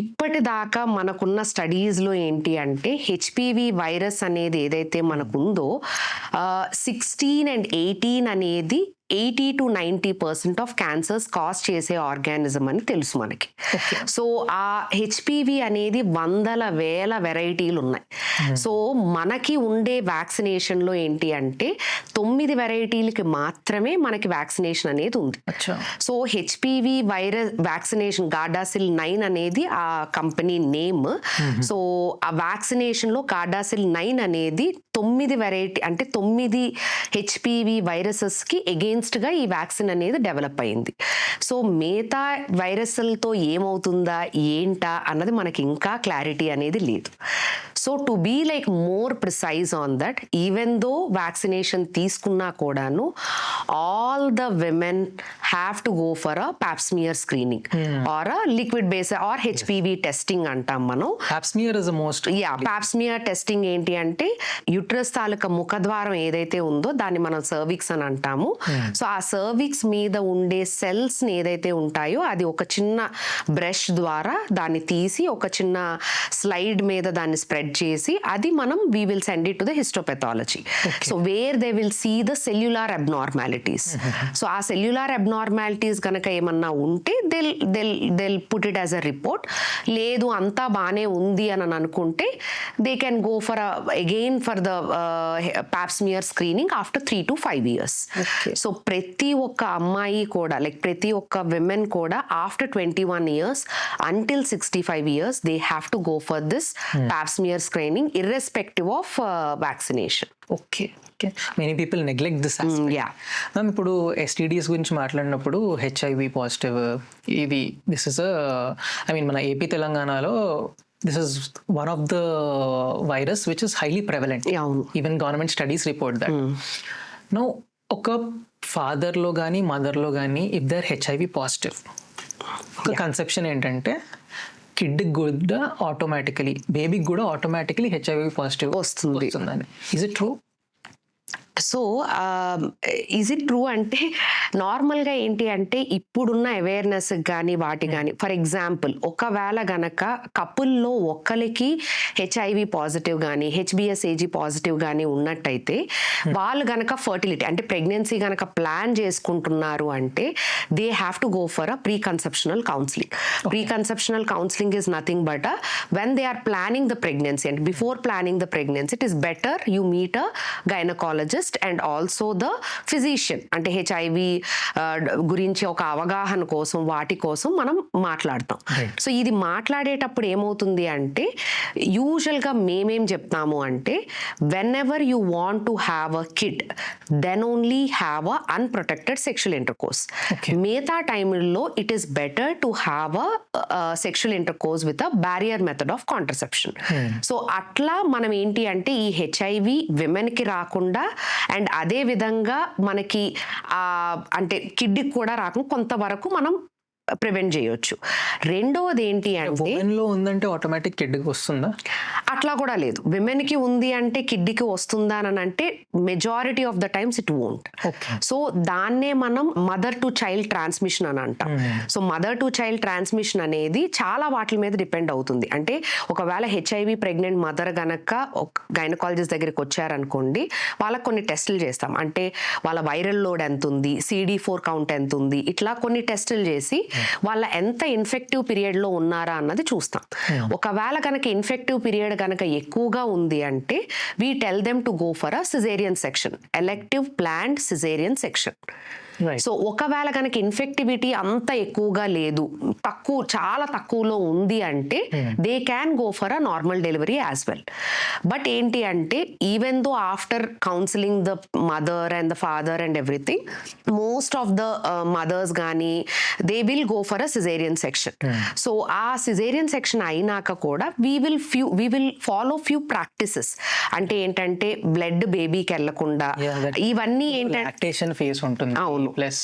ఇప్పటిదాకా మనకున్న స్టడీస్లో ఏంటి అంటే హెచ్పివి వైరస్ అనేది ఏదైతే మనకుందో 16 and 18 అనేది 80 to 90% ఆఫ్ క్యాన్సర్స్ కాజ్ చేసే ఆర్గానిజం అని తెలుసు మనకి. సో ఆ హెచ్పివి అనేది వందల వేల వెరైటీలు ఉన్నాయి. సో మనకి ఉండే వ్యాక్సినేషన్లో ఏంటి అంటే 9 వెరైటీలకి మాత్రమే మనకి వ్యాక్సినేషన్ అనేది ఉంది. So HPV virus vaccination Gardasil 9 అనేది ఆ కంపెనీ నేమ్. సో ఆ వ్యాక్సినేషన్లో గార్డాసిల్ 9 అనేది 9 వెరైటీ, అంటే 9 హెచ్పివి వైరసెస్కి గా ఈ వ్యాక్సిన్ అనేది డెవలప్ అయింది. సో మిగతా వైరస్లతో ఏమవుతుందా ఏంటా అన్నది మనకి ఇంకా క్లారిటీ అనేది లేదు. So to be like more precise on that, even though vaccination తీసుకున్నా కూడాను all the women have to go for a Pap smear screening or a liquid base or HPV testing అంటాం మనం. Pap smear is the most. Pap smear testing ఏంటి అంటే uterus తాలూకా ముఖద్వారం ఏదైతే ఉందో దాన్ని మనం సర్విక్స్ అని అంటాము. సో ఆ సర్విక్స్ మీద ఉండే సెల్స్ ఏదైతే ఉంటాయో అది ఒక చిన్న బ్రష్ ద్వారా దాన్ని తీసి ఒక చిన్న స్లైడ్ మీద దాన్ని స్ప్రెడ్ చేసి అది మనం we will send it to the histopathology. So where they will see the cellular abnormalities. So ఆ సెల్యులార్ అబ్నార్మాలిటీస్ కనుక ఏమన్నా ఉంటే they'll put it as a report. లేదు అంతా బాగానే ఉంది అని అనుకుంటే they can go for again for the Pap smear screening after 3 to 5 years. So ప్రతి ఒక్క అమ్మాయి కూడా లైక్ ప్రతి ఒక్క విమెన్ కూడా after 21 years until 65 years they have to go for this pap smear screening irrespective of vaccination. Okay. Many people neglect this aspect. Ma'am, ఇప్పుడు STDs గురించి మాట్లాడినప్పుడు హెచ్ఐవి పాజిటివ్ ఇది దిస్ ఇస్ ఐ మీన్ మన AP తెలంగాణలో this is one of the virus which is highly prevalent. Even government studies report that. Now ఒక ఫాదర్లో కానీ మదర్లో కానీ if there HIV positive, ఒక కన్సెప్షన్ ఏంటంటే కిడ్కి కూడా ఆటోమేటికలీ, బేబీకి కూడా ఆటోమేటికలీ హెచ్ఐవి పాజిటివ్ వస్తుంది. వస్తుందని. Is it true? So is it true అంటే నార్మల్గా ఏంటి అంటే ఇప్పుడున్న అవేర్నెస్ కానీ వాటి కానీ, ఫర్ ఎగ్జాంపుల్ ఒకవేళ గనక కపుల్లో ఒక్కరికి హెచ్ఐవి పాజిటివ్ కానీ హెచ్బిఎస్ఏజీ పాజిటివ్ కానీ ఉన్నట్టయితే వాళ్ళు గనక ఫర్టిలిటీ అంటే ప్రెగ్నెన్సీ గనక ప్లాన్ చేసుకుంటున్నారు అంటే they have to go for a pre conceptional counselling. Pre conceptional counselling is nothing but when they are planning the pregnancy and before planning the pregnancy it is better you meet a gynaecologist and also the physician. అంటే HIV గురించి ఒక అవగాహన కోసం వాటి కోసం మనం మాట్లాడతాం. So ఇది మాట్లాడేటప్పుడు ఏమవుతుంది అంటే యూజువల్గా మేమేం చెప్తాము అంటే whenever you want to have a kid then only have a unprotected sexual intercourse. మిగతా టైంలో it is better to have a sexual intercourse with a barrier method of contraception. So అట్లా మనం ఏంటి అంటే ఈ హెచ్ఐవి విమెన్కి రాకుండా and అదే విధంగా మనకి అంటే కిడ్కి కూడా రాకుండా కొంతవరకు మనం ప్రివెంట్ చేయొచ్చు. రెండోది ఏంటి అంటే లో ఉందంటే ఆటోమేటిక్ కిడ్కి వస్తుందా? అట్లా కూడా లేదు. విమెన్కి ఉంది అంటే కిడ్కి వస్తుందా అని అంటే majority of the times it won't. So దాన్నే మనం మదర్ టు చైల్డ్ ట్రాన్స్మిషన్ అని అంటాం. So mother to child transmission అనేది చాలా వాటి మీద డిపెండ్ అవుతుంది. అంటే ఒకవేళ హెచ్ఐవి ప్రెగ్నెంట్ మదర్ గనక గైనకాలజిస్ట్ దగ్గరికి వచ్చారనుకోండి, వాళ్ళకి కొన్ని టెస్టులు చేస్తాం. అంటే వాళ్ళ వైరల్ లోడ్ ఎంత ఉంది, CD4 కౌంట్ ఎంత ఉంది, ఇట్లా కొన్ని టెస్టులు చేసి వాళ్ళ ఎంత ఇన్ఫెక్టివ్ పీరియడ్ లో ఉన్నారా అన్నది చూస్తాం. ఒకవేళ కనుక ఇన్ఫెక్టివ్ పీరియడ్ కనుక ఎక్కువగా ఉంది అంటే we tell them to go for a caesarean section, elective planned caesarean section. So ఒకవేళ కనుక ఇన్ఫెక్టివిటీ అంత ఎక్కువగా లేదు, చాలా తక్కువలో ఉంది అంటే they can go for a normal delivery as well. But ఏంటి అంటే even though after counselling the mother and the father and everything, most of the mothers కానీ they will go for a caesarean section. So ఆ caesarean section అయినాక కూడా we will follow few practices. అంటే ఏంటంటే blood బేబీకి వెళ్లకుండా ఇవన్నీ ఏంటంటే ఫేస్ ఉంటుంది. అవును. Plus,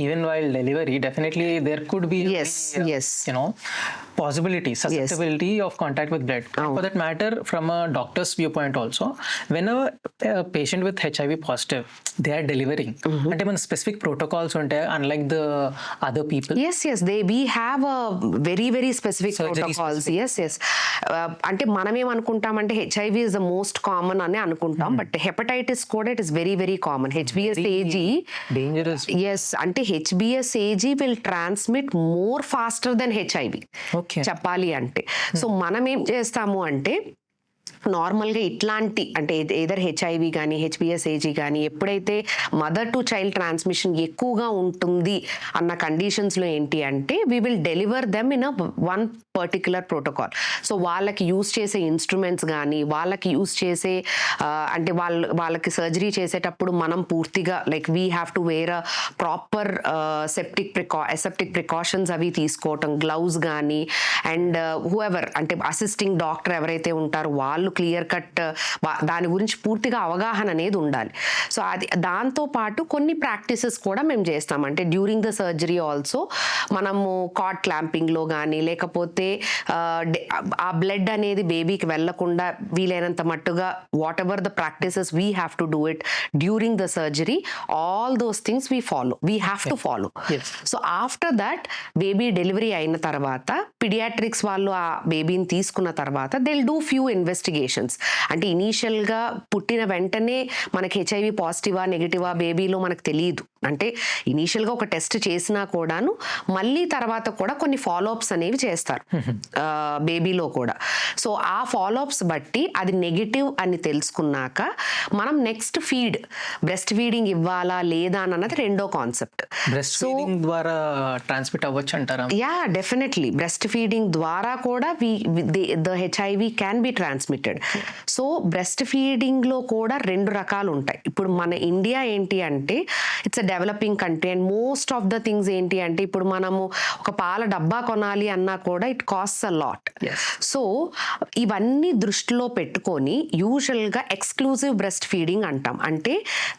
even while delivery, definitely there could be yes. you know, possibility, susceptibility of contact with blood. For that matter, from a doctor's viewpoint also, whenever a patient with HIV positive, they are delivering. అంటే మన specific protocols ఉంటాయి, unlike the other people. Yes, we have a very specific protocols. Yes. అంటే మనమేం అనుకుంటామంటే HIV is the most common అని అనుకుంటాం, but hepatitis కూడా it is very common. HBsAg dangerous. Yes, అంటే HBsAg will transmit more faster than HIV. చెప్పాలి అంటే. So మనం ఏం చేస్తాము అంటే నార్మల్గా ఇట్లాంటి అంటే ఏదర్ హెచ్ఐవి కానీ హెచ్బిఎస్ఏజీ కానీ ఎప్పుడైతే మదర్ టు చైల్డ్ ట్రాన్స్మిషన్ ఎక్కువగా ఉంటుంది అన్న కండిషన్స్లో ఏంటి అంటే we will deliver them in one particular protocol. So వాళ్ళకి యూస్ చేసే ఇన్స్ట్రుమెంట్స్ కానీ వాళ్ళకి యూస్ చేసే అంటే వాళ్ళకి సర్జరీ చేసేటప్పుడు మనం పూర్తిగా like we have to wear a proper aseptic precautions అవి తీసుకోవటం, గ్లౌస్ కానీ అండ్ హూఎవర్ అంటే అసిస్టింగ్ డాక్టర్ ఎవరైతే ఉంటారో వాళ్ళు క్లియర్ కట్ దాని గురించి పూర్తిగా అవగాహన అనేది ఉండాలి. సో అది దాంతో పాటు కొన్ని ప్రాక్టీసెస్ కూడా మేము చేస్తాం. అంటే డ్యూరింగ్ ద సర్జరీ ఆల్సో మనము కాట్ క్లాంపింగ్లో కానీ లేకపోతే ఆ బ్లడ్ అనేది బేబీకి వెళ్లకుండా వీలైనంత మట్టుగా whatever the practices we have to do it during the surgery, all those things we have to follow. So after that baby delivery అయిన తర్వాత పిడియాట్రిక్స్ వాళ్ళు ఆ బేబీని తీసుకున్న తర్వాత దిల్ డూ ఫ్యూ ఇన్వెస్టిగేషన్స్. అంటే ఇనీషియల్గా పుట్టిన వెంటనే మనకి హెచ్ఐవి పాజిటివా నెగిటివా బేబీలో మనకు తెలియదు. అంటే ఇనీషియల్గా ఒక టెస్ట్ చేసినా కూడాను మళ్ళీ తర్వాత కూడా కొన్ని ఫాలోఅప్స్ అనేవి చేస్తారు బేబీలో కూడా. సో ఆ ఫాలోఅప్స్ బట్టి అది నెగిటివ్ అని తెలుసుకున్నాక మనం నెక్స్ట్ బ్రెస్ట్ ఫీడింగ్ ఇవ్వాలా లేదా అన్నది రెండో కాన్సెప్ట్. సో ద్వారా ట్రాన్స్మిట్ అవ్వచ్చు అంటారా? యా, డెఫినెట్లీ బ్రెస్ట్ ఫీడింగ్ ద్వారా కూడా the HIV can be transmitted. So breast ఫీడింగ్లో కూడా రెండు రకాలు ఉంటాయి. ఇప్పుడు మన ఇండియా ఏంటి అంటే it's a developing country and most of the things ఏంటి అంటే ఇప్పుడు మనము ఒక పాల డబ్బా కొనాలి అన్నా కూడా it cost a lot. So ఇవన్నీ దృష్టిలో పెట్టుకొని యూజువల్గా ఎక్స్క్లూజివ్ బ్రెస్ట్ ఫీడింగ్ అంటాం. అంటే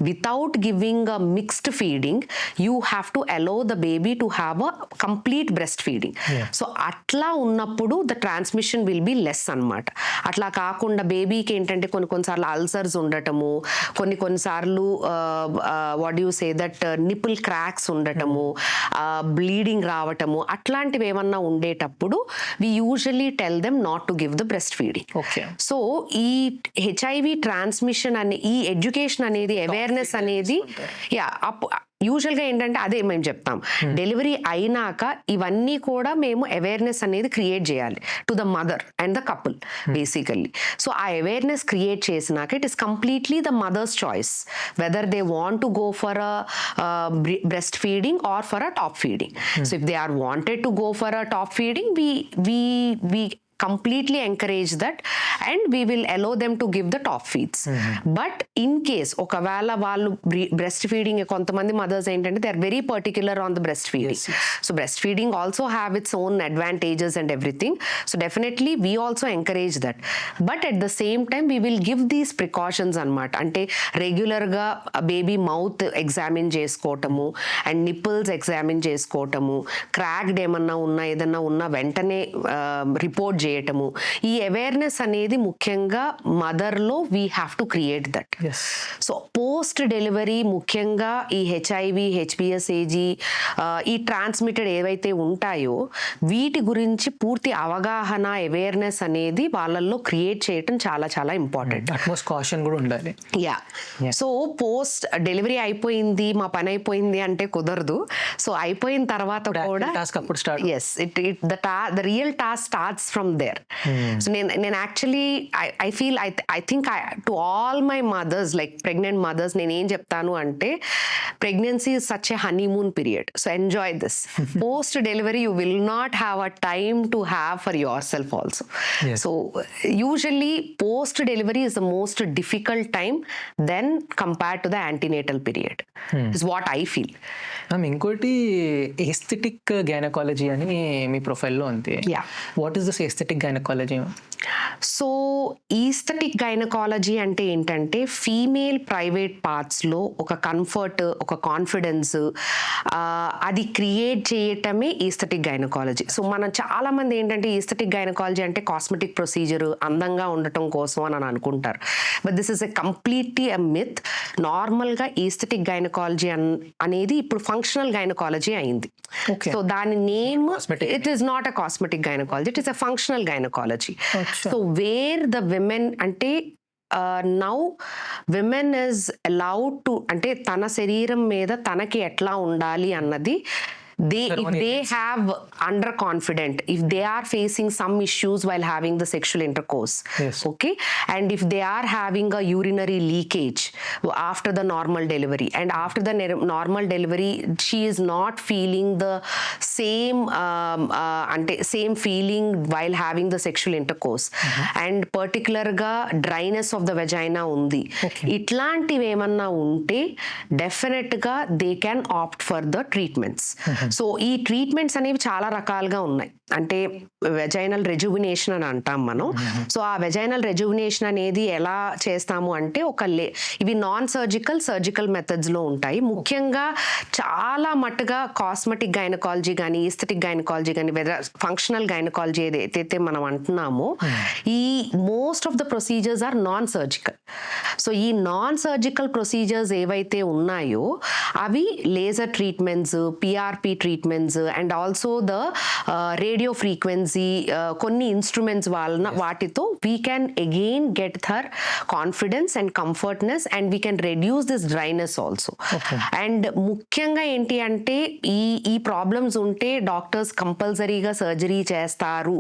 without giving a mixed feeding you have to allow the baby to have a complete breast feeding. So అట్లా ఉన్నప్పుడు the transmission will be less అన్నమాట. అట్లా కాకుండా బేబీకి ఏంటంటే కొన్నిసార్లు అల్సర్స్ ఉండటము, కొన్నిసార్లు what you say that nipple cracks ఉండటము, బ్లీడింగ్ రావటము, అట్లాంటివి ఏమన్నా ఉండేటప్పుడు we usually tell them not to give the breast feeding. So ఈ హెచ్ఐవి ట్రాన్స్మిషన్ అనే ఈ ఎడ్యుకేషన్ అనేది అవేర్నెస్ అనేది యూజువల్గా ఏంటంటే అదే మేము చెప్తాం, డెలివరీ అయినాక ఇవన్నీ కూడా మేము అవేర్నెస్ అనేది క్రియేట్ చేయాలి to the mother and the couple basically. So ఆ అవేర్నెస్ క్రియేట్ చేసినాక it is completely the mother's choice whether they want to go for a breast feeding or for a top feeding. So if they are wanted to go for a top feeding we completely encourage that and we will allow them to give the top feeds. But in case ఒకవేళ వాళ్ళు breast feeding, కొంతమంది mothers ఏంటంటే they are very particular on the breast feeding. So breast feeding also have its own advantages and everything. So definitely we also encourage that. But at the same time we will give these precautions అనమాట. అంటే రెగ్యులర్గా baby mouth examine చేసుకోవటము and nipples examine చేసుకోవటము, cracked ఏదన్నా ఉన్నా వెంటనే report చేయటము. ఈ అవేర్నెస్ అనేది ముఖ్యంగా మదర్లో we have to create that. So post delivery ముఖ్యంగా ఈ హెచ్ఐవి, హెచ్పిఎస్ఏజీ, ఈ ట్రాన్స్మిటెడ్ ఏవైతే ఉంటాయో వీటి గురించి పూర్తి అవగాహన, అవేర్నెస్ అనేది వాళ్ళల్లో క్రియేట్ చేయటం చాలా చాలా ఇంపార్టెంట్. అట్మోస్ట్ కాషన్ కూడా ఉండాలి. సో పోస్ట్ డెలివరీ అయిపోయింది, మా పని అయిపోయింది అంటే కుదరదు. సో అయిపోయిన తర్వాత కూడా the real task starts from there. So నేను actually I feel I think to all my mothers, like pregnant mothers, నేను ఏం చెప్తాను అంటే pregnancy is such a honeymoon period. So enjoy this. Post delivery you will not have a time to have for yourself also. So usually post delivery is the most difficult time than compared to the antenatal period is what I feel. ఇంకోటి aesthetic gynaecology అని మీ ప్రొఫైల్లో ఉంది. What is this aesthetic gynaecology? So aesthetic gynaecology అంటే ఏంటంటే female private పార్ట్స్లో ఒక comfort, ఒక confidence అది క్రియేట్ చేయటమే ఈస్థెటిక్ గైనకాలజీ. సో మనం చాలామంది ఏంటంటే ఈస్థెటిక్ గైనకాలజీ అంటే కాస్మెటిక్ ప్రొసీజర్, అందంగా ఉండటం కోసం అని అనుకుంటారు. But this is a completely a myth. నార్మల్గా ఈస్థెటిక్ గైనకాలజీ అనేది ఇప్పుడు ఫంక్షనల్ గైనకాలజీ అయింది. సో దాని name it is not a cosmetic gynaecology, it is a functional gynaecology. So where the women అంటే now women is allowed to, అంటే తన శరీరం మీద తనకి ఎట్లా ఉండాలి అన్నది if they have under confident, if they are facing some issues while having the sexual intercourse, okay, and if they are having a urinary leakage after the normal delivery, and after the normal delivery she is not feeling the same same feeling while having the sexual intercourse, and particular ga dryness of the vagina undi, itlantivi emanna unte definite ga they can opt for the treatments. So ఈ treatments అనేవి చాలా రకాలుగా ఉన్నాయి. అంటే vaginal rejuvenation అని అంటాం మనం. So ఆ వెజైనల్ రెజ్యువినేషన్ అనేది ఎలా చేస్తాము అంటే ఇవి నాన్ సర్జికల్ మెథడ్స్లో ఉంటాయి. ముఖ్యంగా చాలా మట్టుగా కాస్మెటిక్ గైనకాలజీ కానీ, ఈస్థెటిక్ గైనకాలజీ కానీ, ఫంక్షనల్ గైనకాలజీ ఏదైతే మనం అంటున్నామో ఈ most of the procedures are non surgical. So ఈ నాన్ సర్జికల్ ప్రొసీజర్స్ ఏవైతే ఉన్నాయో అవి laser treatments, PRP treatments and also the radio frequency, కొన్ని ఇన్స్ట్రుమెంట్స్ వాటితో we can again get her confidence and comfortness and we can reduce this dryness also. And ముఖ్యంగా ఏంటి అంటే ఈ ప్రాబ్లమ్స్ ఉంటే డాక్టర్స్ కంపల్సరీగా సర్జరీ చేస్తారు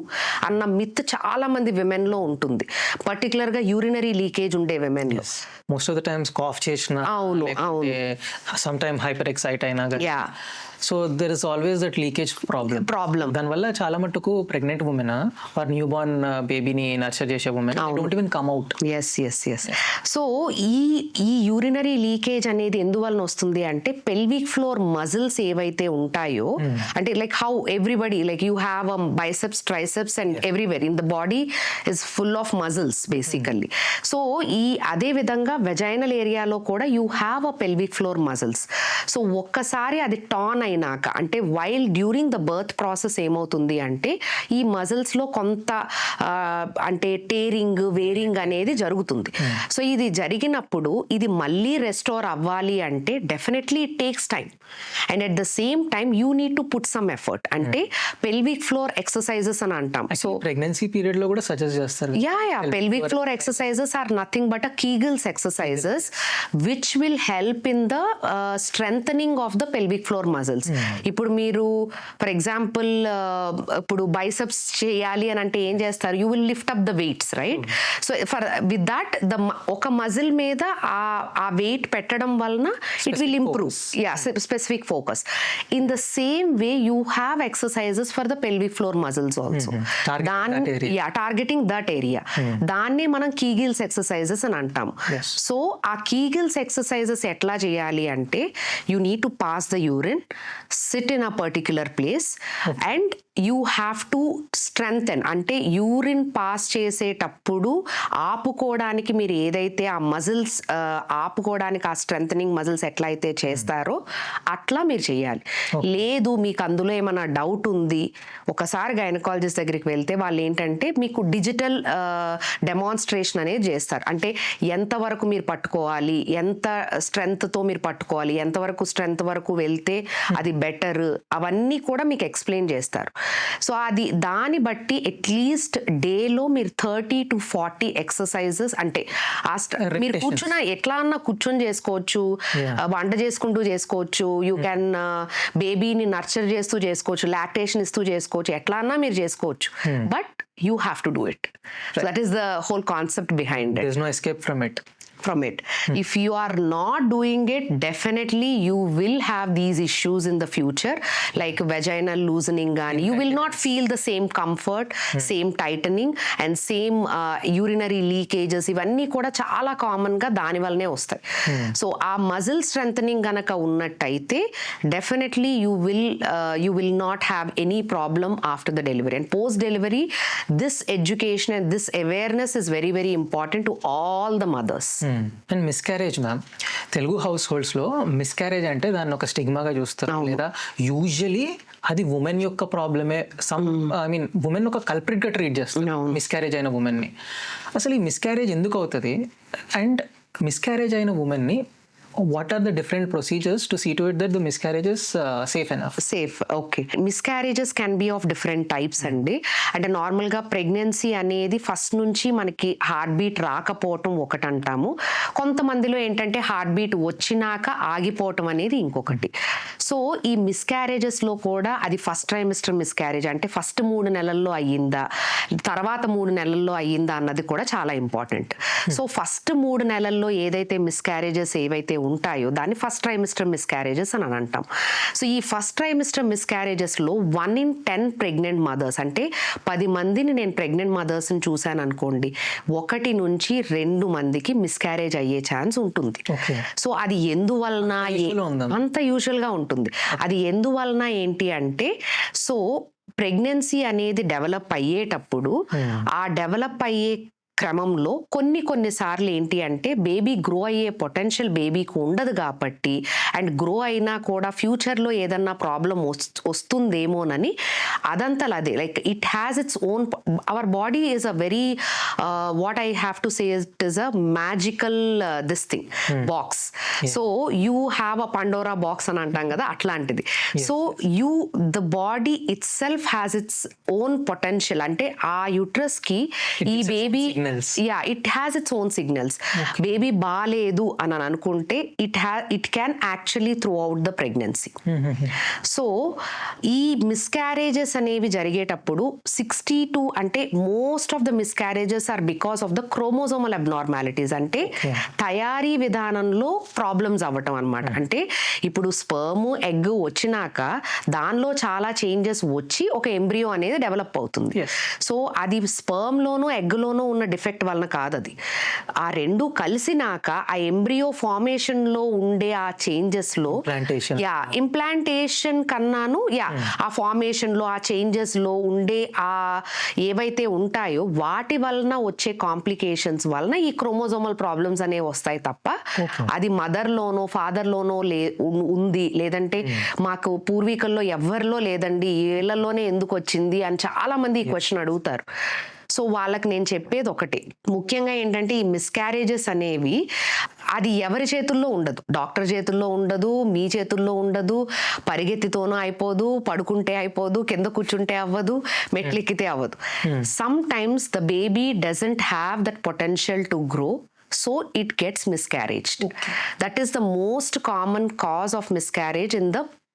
అన్న మిత్ చాలా మంది విమెన్ లో ఉంటుంది, పర్టికులర్ గా యూరినరీ లీకేజ్ ఉండే విమెన్ లో. Most of the times cough చేసిన, అవును, సమ్ టైమ్ హైపర్ ఎక్సైట్ అయినా so there is always that leakage problem. దానివల్ల చాలా మటుకు pregnant women or new born బేబీని నర్చర్ చేసే women don't even come out. Yes. So ఈ యూరినరీ లీకేజ్ అనేది ఎందువలన వస్తుంది అంటే పెల్విక్ ఫ్లోర్ మజిల్స్ ఏవైతే ఉంటాయో అంటే like how everybody like you have a biceps triceps and everywhere in the body is full of muscles basically. So అదే విధంగా వెజైనల్ ఏరియాలో కూడా you have a pelvic floor muscles. So ఒక్కసారి అది tan అయినాక అంటే while during the birth process ఏమవుతుంది అంటే ఈ మజిల్స్ లో కొంత అంటే టేరింగ్ వేరింగ్ అనేది జరుగుతుంది. సో ఇది జరిగినప్పుడు ఇది మళ్ళీ రెస్టోర్ అవ్వాలి అంటే definitely it takes time and at the same time you need to put some effort అంటే పెల్విక్ ఫ్లోర్ ఎక్సర్సైజెస్ అని అంటాం. సో ప్రెగ్నెన్సీ పీరియడ్ లో కూడా సజెస్ట్ చేస్తారు. Yeah pelvic floor exercises are nothing but a Kegels exercises which will help in the strengthening of the pelvic floor muscles. ఇప్పుడు మీరు for example ఇప్పుడు biceps చేయాలి అని అంటే ఏం చేస్తారు, you will lift up the weights right. So for with that ఒక muscle మీద ఆ వెయిట్ పెట్టడం వలన it will improve specific focus. In the same way you have exercises for the pelvic floor muscles also targeting that area. దాన్నే మనం Kegels exercises అని అంటాము. So ఆ కీగిల్స్ ఎక్సర్సైజెస్ ఎట్లా చేయాలి అంటే you need to pass the urine, sit in a particular place and you have to strengthen అంటే urine pass చేసేటప్పుడు ఆపుకోవడానికి మీరు ఏదైతే ఆ మజిల్స్ ఆపుకోవడానికి ఆ స్ట్రెంథనింగ్ మజిల్స్ ఎట్లా అయితే చేస్తారో అట్లా మీరు చేయాలి. లేదు మీకు అందులో ఏమైనా డౌట్ ఉంది, ఒకసారి గైనకాలజిస్ట్ దగ్గరికి వెళ్తే వాళ్ళు ఏంటంటే మీకు డిజిటల్ డెమాన్స్ట్రేషన్ అనేది చేస్తారు. అంటే ఎంతవరకు మీరు పట్టుకోవాలి, ఎంత స్ట్రెంగ్త్తో మీరు పట్టుకోవాలి, ఎంతవరకు స్ట్రెంగ్త్ వరకు వెళ్తే అది బెటర్, అవన్నీ కూడా మీకు ఎక్స్ప్లెయిన్ చేస్తారు. సో దాన్ని బట్టి అట్లీస్ట్ డేలో మీరు 30 to 40 ఎక్సర్సైజెస్ అంటే మీరు ఎట్లా అన్నా కూర్చొని చేసుకోవచ్చు, వంట చేసుకుంటూ చేసుకోవచ్చు, యూ క్యాన్ బేబీని నర్చర్ చేస్తూ చేసుకోవచ్చు, లాక్టేషన్ ఇస్తూ చేసుకోవచ్చు, ఎట్లా అన్నా మీరు చేసుకోవచ్చు. But you have to do it. So that is the whole concept behind it. There's no escape from it. If you are not doing it, definitely you will have these issues in the future like vaginal loosening and you will not feel the same comfort, same tightening and same urinary leakages. ఇవన్నీ కూడా చాలా common గా దాని వల్లనే వస్తాయి. So ఆ muscle strengthening గనక ఉన్నట్టయితే definitely you will not have any problem after the delivery and post delivery. This education and this awareness is very very important to all the mothers. And miscarriage ma'am, Telugu house holds లో miscarriage అంటే దాన్ని ఒక స్టిగ్మాగా చూస్తారు, లేదా usually అది women యొక్క ప్రాబ్లమే, women ఒక కల్ప్రిట్ గా ట్రీట్ చేస్తారు మిస్క్యారేజ్ అయిన ఉమెన్ ని. అసలు ఈ మిస్క్యారేజ్ ఎందుకు అవుతుంది అండ్ మిస్క్యారేజ్ అయిన ఉమెన్ ని what are the different procedures to see to it that the miscarriage is safe enough? Okay. Miscarriages can be of different types అండి. అంటే నార్మల్గా ప్రెగ్నెన్సీ అనేది ఫస్ట్ నుంచి మనకి హార్ట్ బీట్ రాకపోవటం ఒకటి అంటాము, కొంతమందిలో ఏంటంటే హార్ట్ బీట్ వచ్చినాక ఆగిపోవటం అనేది ఇంకొకటి. సో ఈ మిస్క్యారేజెస్లో కూడా అది ఫస్ట్ ట్రైమిస్టర్ మిస్క్యారేజ్ అంటే ఫస్ట్ 3 నెలల్లో అయ్యిందా, తర్వాత 3 నెలల్లో అయ్యిందా అన్నది కూడా చాలా ఇంపార్టెంట్. సో ఫస్ట్ 3 నెలల్లో ఏదైతే మిస్క్యారేజెస్ ఏవైతే ఉంటాయో దాన్ని ఫస్ట్ ట్రైమిస్టర్ మిస్క్యారేజెస్ అని అంటాం. సో ఈ ఫస్ట్ ట్రైమిస్టర్ మిస్క్యారేజెస్లో 1 in 10 ప్రెగ్నెంట్ మదర్స్ అంటే 10 మందిని నేను ప్రెగ్నెంట్ మదర్స్ని చూశాను అనుకోండి, 1 నుంచి 2 మందికి మిస్క్యారేజ్ అయ్యే ఛాన్స్ ఉంటుంది. సో అది ఎందువలన అంత యూజువల్గా ఉంటుంది. అది ఎందువలన ఏంటి అంటే సో ప్రెగ్నెన్సీ అనేది డెవలప్ అయ్యేటప్పుడు ఆ డెవలప్ అయ్యే క్రమంలో కొన్నిసార్లు ఏంటి అంటే బేబీ గ్రో అయ్యే పొటెన్షియల్ బేబీకి ఉండదు కాబట్టి అండ్ గ్రో అయినా కూడా ఫ్యూచర్లో ఏదన్నా ప్రాబ్లం వస్తుందేమోనని అదంతా అదే like it has its own our body is a very what I have to say it is a magical this thing box. So you have a Pandora box అని అంటాం కదా, అట్లాంటిది. So the body it self has its own potential అంటే ఆ uterus కి ఈ baby signals. It has its own signals. Baby బాగాలేదు అని అనుకుంటే it can actually through out the pregnancy. So ఈ మిస్క్యారేజెస్ అనేవి జరిగేటప్పుడు 62 అంటే most of the miscarriages are because of the chromosomal abnormalities, అంటే తయారీ విధానంలో ప్రాబ్లమ్స్ అవ్వటం అనమాట. అంటే ఇప్పుడు స్పర్మ్ ఎగ్ వచ్చినాక దానిలో చాలా చేంజెస్ వచ్చి ఒక ఎంబ్రియో అనేది డెవలప్ అవుతుంది. సో అది స్పర్మ్ లోనో ఎగ్ లోనో ఉన్న డిఫెక్ట్ వలన కాదు, అది ఆ రెండు కలిసినాక ఆ ఎంబ్రియో ఫార్మేషన్ లో ఉండే ఆ చేంజెస్ లో ఇంప్లాంటేషన్ కన్నాను ఆ ఫార్మేషన్ లో ఆ చేంజెస్ లో ఉండే ఆ ఏవైతే ఉంటాయో వాటి వలన వచ్చే కాంప్లికేషన్స్ వలన ఈ క్రోమోజోమల్ ప్రాబ్లమ్స్ అనేవి వస్తాయి తప్ప అది మదర్ లోనో ఫాదర్ లోనో ఉంది లేదంటే మాకు పూర్వీకుల్లో ఎవరిలో లేదండి ఏళ్లలోనే ఎందుకు వచ్చింది అని చాలా మంది ఈ క్వశ్చన్ అడుగుతారు. సో వాళ్ళకి నేను చెప్పేది ఒకటి, ముఖ్యంగా ఏంటంటే ఈ మిస్క్యారేజెస్ అనేవి అది ఎవరి చేతుల్లో ఉండదు, డాక్టర్ చేతుల్లో ఉండదు, మీ చేతుల్లో ఉండదు, పరిగెత్తితోనూ అయిపోదు, పడుకుంటే అయిపోదు, కింద కూర్చుంటే అవ్వదు, మెట్లెక్కితే అవ్వదు. Some times the baby doesn't have that potential to grow, so it gets miscarried. That is the most common cause of miscarriage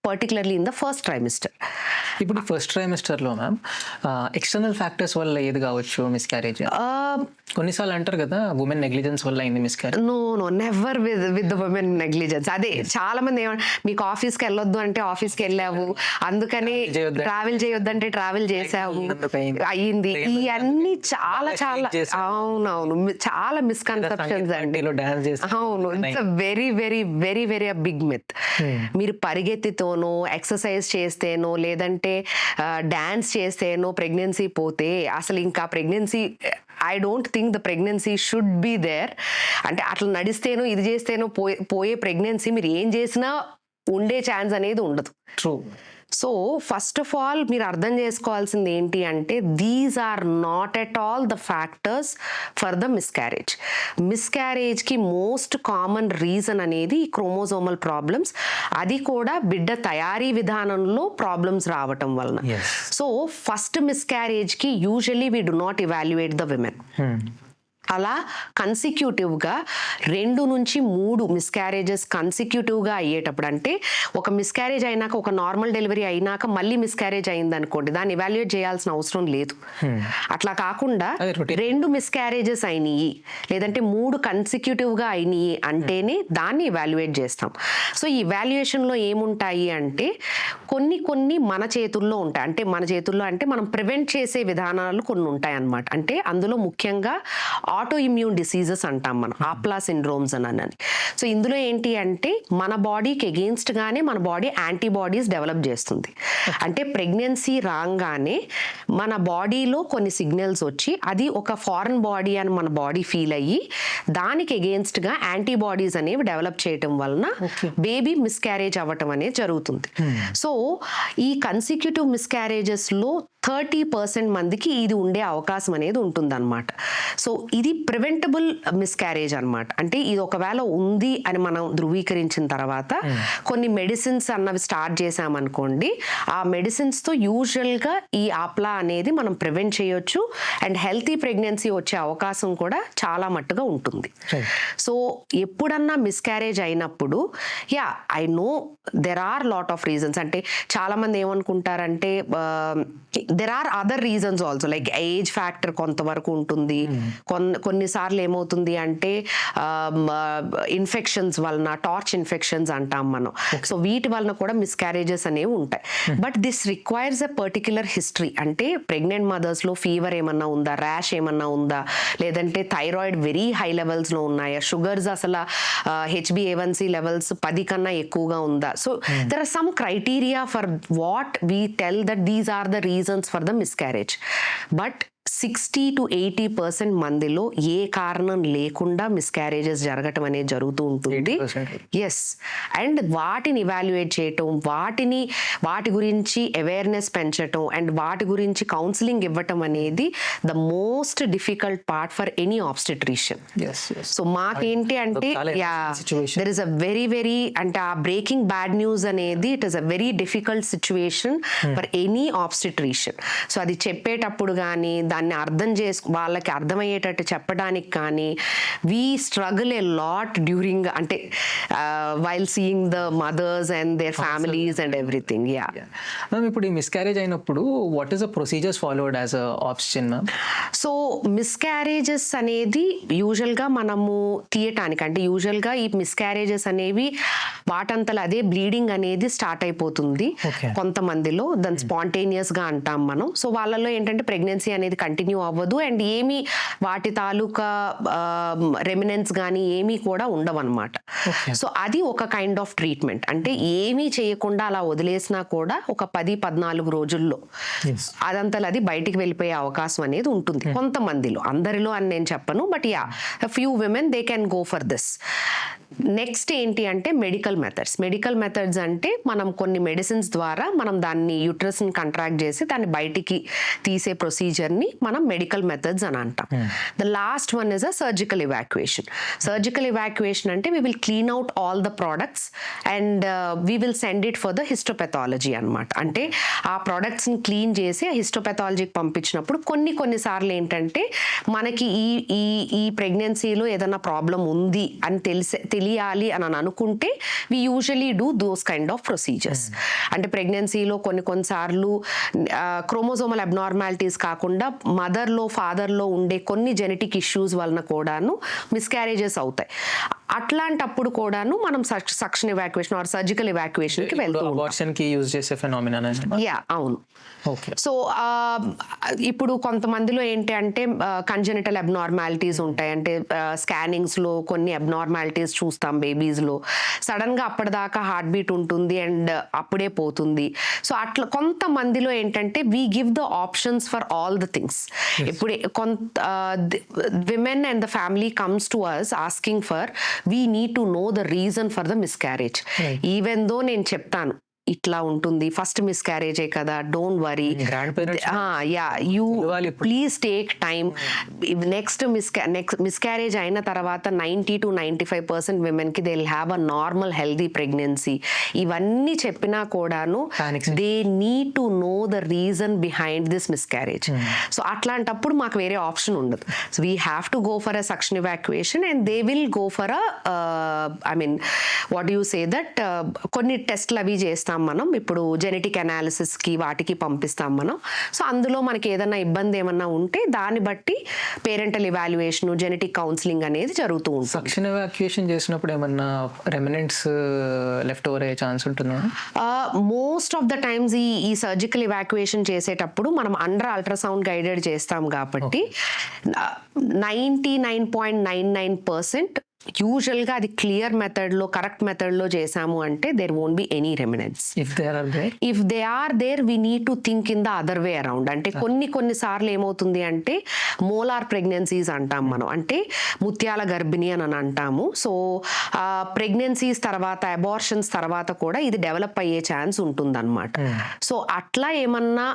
particularly in the first trimester. ఇప్పుడు ఫస్ట్ ట్రైమిస్టర్ లో మ్యామ్ ఎక్స్టర్నల్ ఫ్యాక్టర్స్ వల్ల ఏది కావచ్చు miscarriage? కొన్నిసార్లు అంటారు కదా women negligence వల్ల అయింది miscarriage. No never with the women negligence. అదే చాలా మంది మీకు ఆఫీస్కి వెళ్ళొద్దు అంటే ఆఫీస్కి వెళ్ళావు, అందుకని ట్రావెల్ చేయొద్దంటే ట్రావెల్ చేసావు అయ్యింది, ఇవన్నీ చాలా చాలా అవునవును చాలా మిస్కన్సెప్షన్స్ అండి. అవును, it's very very very very big myth. మీరు పరిగెత్తితోనో ఎక్సర్సైజ్ చేస్తేనో లేదంటే డాన్స్ చేస్తేనో ప్రెగ్నెన్సీ పోతే అసలు ఇంకా pregnancy I don't think the pregnancy should be there. అంటే అట్లా నడిస్తేనో ఇది చేస్తేనో పోయే ప్రెగ్నెన్సీ మీరు ఏం చేసినా ఉండే ఛాన్స్ అనేది ఉండదు. True. So first of all మీరు అర్థం చేసుకోవాల్సింది ఏంటి అంటే these are not at all the factors for the miscarriage. మిస్క్యారేజ్కి మోస్ట్ కామన్ రీజన్ అనేది క్రోమోజోమల్ ప్రాబ్లమ్స్, అది కూడా బిడ్డ తయారీ విధానంలో ప్రాబ్లమ్స్ రావటం వలన. సో ఫస్ట్ మిస్క్యారేజ్కి usually we do not evaluate the women. అలా కన్సిక్యూటివ్గా 2 నుంచి 3 మిస్క్యారేజెస్ కన్సిక్యూటివ్గా అయ్యేటప్పుడు, అంటే ఒక మిస్క్యారేజ్ అయినాక ఒక నార్మల్ డెలివరీ అయినాక మళ్ళీ మిస్క్యారేజ్ అయింది అనుకోండి, దాన్ని ఇవాల్యుయేట్ చేయాల్సిన అవసరం లేదు. అట్లా కాకుండా 2 మిస్క్యారేజెస్ అయినాయి లేదంటే 3 కన్సిక్యూటివ్గా అయినాయి అంటేనే దాన్ని ఇవాల్యుయేట్ చేస్తాం. సో ఈ ఇవాల్యుయేషన్లో ఏముంటాయి అంటే కొన్ని మన చేతుల్లో ఉంటాయి. అంటే మన చేతుల్లో అంటే మనం ప్రివెంట్ చేసే విధానాలు కొన్ని ఉంటాయి అన్నమాట. అంటే అందులో ముఖ్యంగా ఆటో ఇమ్యూన్ డిసీజెస్ అంటాం మనం, ఆప్లా సిండ్రోమ్స్ అని. సో ఇందులో ఏంటి అంటే మన బాడీకి అగెయిన్స్ట్ గానే మన బాడీ యాంటీబాడీస్ డెవలప్ చేస్తుంది. అంటే ప్రెగ్నెన్సీ రాగానే మన బాడీలో కొన్ని సిగ్నల్స్ వచ్చి అది ఒక ఫారెన్ బాడీ అని మన బాడీ ఫీల్ అయ్యి దానికి అగెయిన్స్ట్ గా యాంటీబాడీస్ అనేవి డెవలప్ చేయటం వలన బేబీ మిస్క్యారేజ్ అవ్వటం అనేది జరుగుతుంది. సో ఈ కన్సిక్యూటివ్ మిస్క్యారేజెస్ లో 30% మందికి ఇది ఉండే అవకాశం అనేది ఉంటుందన్నమాట. సో ఇది ప్రివెంటబుల్ మిస్క్యారేజ్ అన్నమాట. అంటే ఇది ఒకవేళ ఉంది అని మనం ధృవీకరించిన తర్వాత కొన్ని మెడిసిన్స్ అన్నవి స్టార్ట్ చేసామనుకోండి, ఆ మెడిసిన్స్తో యూజువల్గా ఈ ఆప్లా అనేది మనం ప్రివెంట్ చేయొచ్చు అండ్ హెల్తీ ప్రెగ్నెన్సీ వచ్చే అవకాశం కూడా చాలా మట్టుగా ఉంటుంది. సో ఎప్పుడన్నా మిస్క్యారేజ్ అయినప్పుడు I know there are lot of reasons. అంటే చాలా మంది ఏమనుకుంటారంటే there are other reasons also, like age factor కొంతవరకు ఉంటుంది. కొన్నిసార్లు ఏమవుతుంది అంటే ఇన్ఫెక్షన్స్ వలన, టార్చ్ ఇన్ఫెక్షన్స్ అంటాం మనం, సో వీటి వలన కూడా మిస్క్యారేజెస్ అనేవి ఉంటాయి. But this requires a particular history. అంటే ప్రెగ్నెంట్ మదర్స్లో ఫీవర్ ఏమన్నా ఉందా, ర్యాష్ ఏమన్నా ఉందా, లేదంటే థైరాయిడ్ వెరీ హై లెవెల్స్లో ఉన్నాయా, షుగర్స్ అసలు HbA1c లెవెల్స్ 10 కన్నా ఎక్కువగా ఉందా. So there are some criteria for what we tell that these are the reasons for the miscarriage. But 60 to 80% మందిలో ఏ కారణం లేకుండా మిస్క్యారేజెస్ జరగటం అనేది జరుగుతూ ఉంటుంది. ఎస్, అండ్ వాటిని ఇవాల్యుయేట్ చేయటం, వాటి గురించి అవేర్నెస్ పెంచటం అండ్ వాటి గురించి కౌన్సిలింగ్ ఇవ్వటం అనేది the most difficult part for any obstetrician. So మాకేంటి అంటే there is a very very అంటే ఆ బ్రేకింగ్ బ్యాడ్ న్యూస్ అనేది it is a very difficult situation for any obstetrician. So అది చెప్పేటప్పుడు కానీ దాన్ని వాళ్ళకి అర్థమయ్యేటట్టు చెప్పడానికి కానీ we struggle a lot during అంటే while seeing the mothers and their families and everything. Yeah ma'am, ఇప్పుడు ఈ మిస్క్యారేజ్ అయినప్పుడు what is the procedures followed as a option ma'am? So miscarriages అనేది యూజువల్గా మనము తీయటానికి అంటే యూజువల్గా ఈ మిస్క్యారేజెస్ అనేవి వాటంతలో అదే బ్లీడింగ్ అనేది స్టార్ట్ అయిపోతుంది కొంతమందిలో, దాన్ని స్పాంటేనియస్గా అంటాం మనం. సో వాళ్ళలో ఏంటంటే ప్రెగ్నెన్సీ అనేది కంటిన్యూ అవ్వదు అండ్ ఏమీ వాటి తాలూకా రెమినెన్స్ కానీ ఏమీ కూడా ఉండవన్నమాట. సో అది ఒక కైండ్ ఆఫ్ ట్రీట్మెంట్. అంటే ఏమీ చేయకుండా అలా వదిలేసినా కూడా ఒక 10-14 రోజుల్లో అదంతలో అది బయటికి వెళ్ళిపోయే అవకాశం అనేది ఉంటుంది కొంతమందిలో, అందరిలో అని నేను చెప్పను, but yeah few women they can go for this. Next ఏంటి అంటే మెడికల్ మెథడ్స్ అంటే మనం కొన్ని మెడిసిన్స్ ద్వారా మనం దాన్ని యూట్రస్ని కంట్రాక్ట్ చేసి దాన్ని బయటికి తీసే ప్రొసీజర్ని మనం మెడికల్ మెథడ్స్ అని అంటాం. The last one is a surgical evacuation అంటే we will clean out all the products and we will send it for the histopathology అనమాట. అంటే ఆ ప్రోడక్ట్స్ని క్లీన్ చేసి ఆ హిస్టోపెథాలజీకి పంపించినప్పుడు కొన్నిసార్లు ఏంటంటే మనకి ఈ ప్రెగ్నెన్సీలో ఏదైనా ప్రాబ్లం ఉంది అని తెలియాలి అని అనుకుంటే we usually do those kind of procedures. అంటే ప్రెగ్నెన్సీలో కొన్నిసార్లు క్రోమోజోమల్ అబ్నార్మాలిటీస్ కాకుండా మదర్లో ఫాదర్లో ఉండే కొన్ని జెనెటిక్ ఇష్యూస్ వలన కూడాను మిస్క్యారేజెస్ అవుతాయి. అట్లాంటప్పుడు కూడాను మనం suction evacuation or surgical evacuation కి వెళ్తూ అబార్షన్ కి యూజ్ చేసే ఫెనామినా. యా అవును. ఓకే. సో ఇప్పుడు కొంతమందిలో ఏంటి అంటే కంజెనిటల్ అబ్నార్మాలిటీస్ ఉంటాయి. అంటే స్కానింగ్స్ లో కొన్ని అబ్నార్మాలిటీస్ చూస్తాం బేబీస్ లో, సడన్ గా అప్పటిదాకా హార్ట్ బీట్ ఉంటుంది అండ్ అప్పుడే పోతుంది. సో అట్లా కొంతమందిలో ఏంటంటే we give the options for all the things. ఇప్పుడు women and the family comes to us asking for we need to know the reason for the miscarriage. Even though నేను చెప్తాను ఇట్లా ఉంటుంది, ఫస్ట్ మిస్క్యారేజే కదా, don't worry, you please take time. Next miscarriage అయిన తర్వాత 90 to 95% విమెన్కి they will have a normal healthy pregnancy. ఇవన్నీ చెప్పినా కూడాను they need to know the reason behind this miscarriage. So అట్లాంటప్పుడు మాకు వేరే ఆప్షన్ ఉండదు. So we have to go for a suction evacuation and they will go for a I mean what you say that కొన్ని టెస్ట్లు అవి చేస్తాం మనం. ఇప్పుడు జెనెటిక్ అనాలిసిస్ కి వాటికి పంపిస్తాం మనం. సో అందులో మనకి ఏదైనా ఇబ్బంది ఏమన్నా ఉంటే దాన్ని బట్టి పేరెంటల్ ఇవాల్యుయేషన్, జెనెటిక్ కౌన్సిలింగ్ అనేది జరుగుతూ ఉంటుంది. సక్షన్ ఎవాక్యుయేషన్ చేసినప్పుడు ఏమన్నా రెమినెంట్స్ లెఫ్ట్ ఓవర్ అయ్యే ఛాన్స్ ఉంటుందా? మోస్ట్ ఆఫ్ ద టైమ్స్ ఈ సర్జికల్ ఇవాక్యుయేషన్ చేసేటప్పుడు మనం అండర్ అల్ట్రాసౌండ్ గైడెడ్ చేస్తాం కాబట్టి 99.99% యూజువల్గా అది క్లియర్ మెథడ్లో కరెక్ట్ మెథడ్లో చేసాము అంటే there won't be any remnants. If they are there we need to think in the other way around. అంటే కొన్నిసార్లు ఏమవుతుంది అంటే మోలార్ ప్రెగ్నెన్సీస్ అంటాం మనం, అంటే ముత్యాల గర్భిణి అని అంటాము. సో ప్రెగ్నెన్సీస్ తర్వాత అబార్షన్స్ తర్వాత కూడా ఇది డెవలప్ అయ్యే ఛాన్స్ ఉంటుందన్నమాట. సో అట్లా ఏమన్నా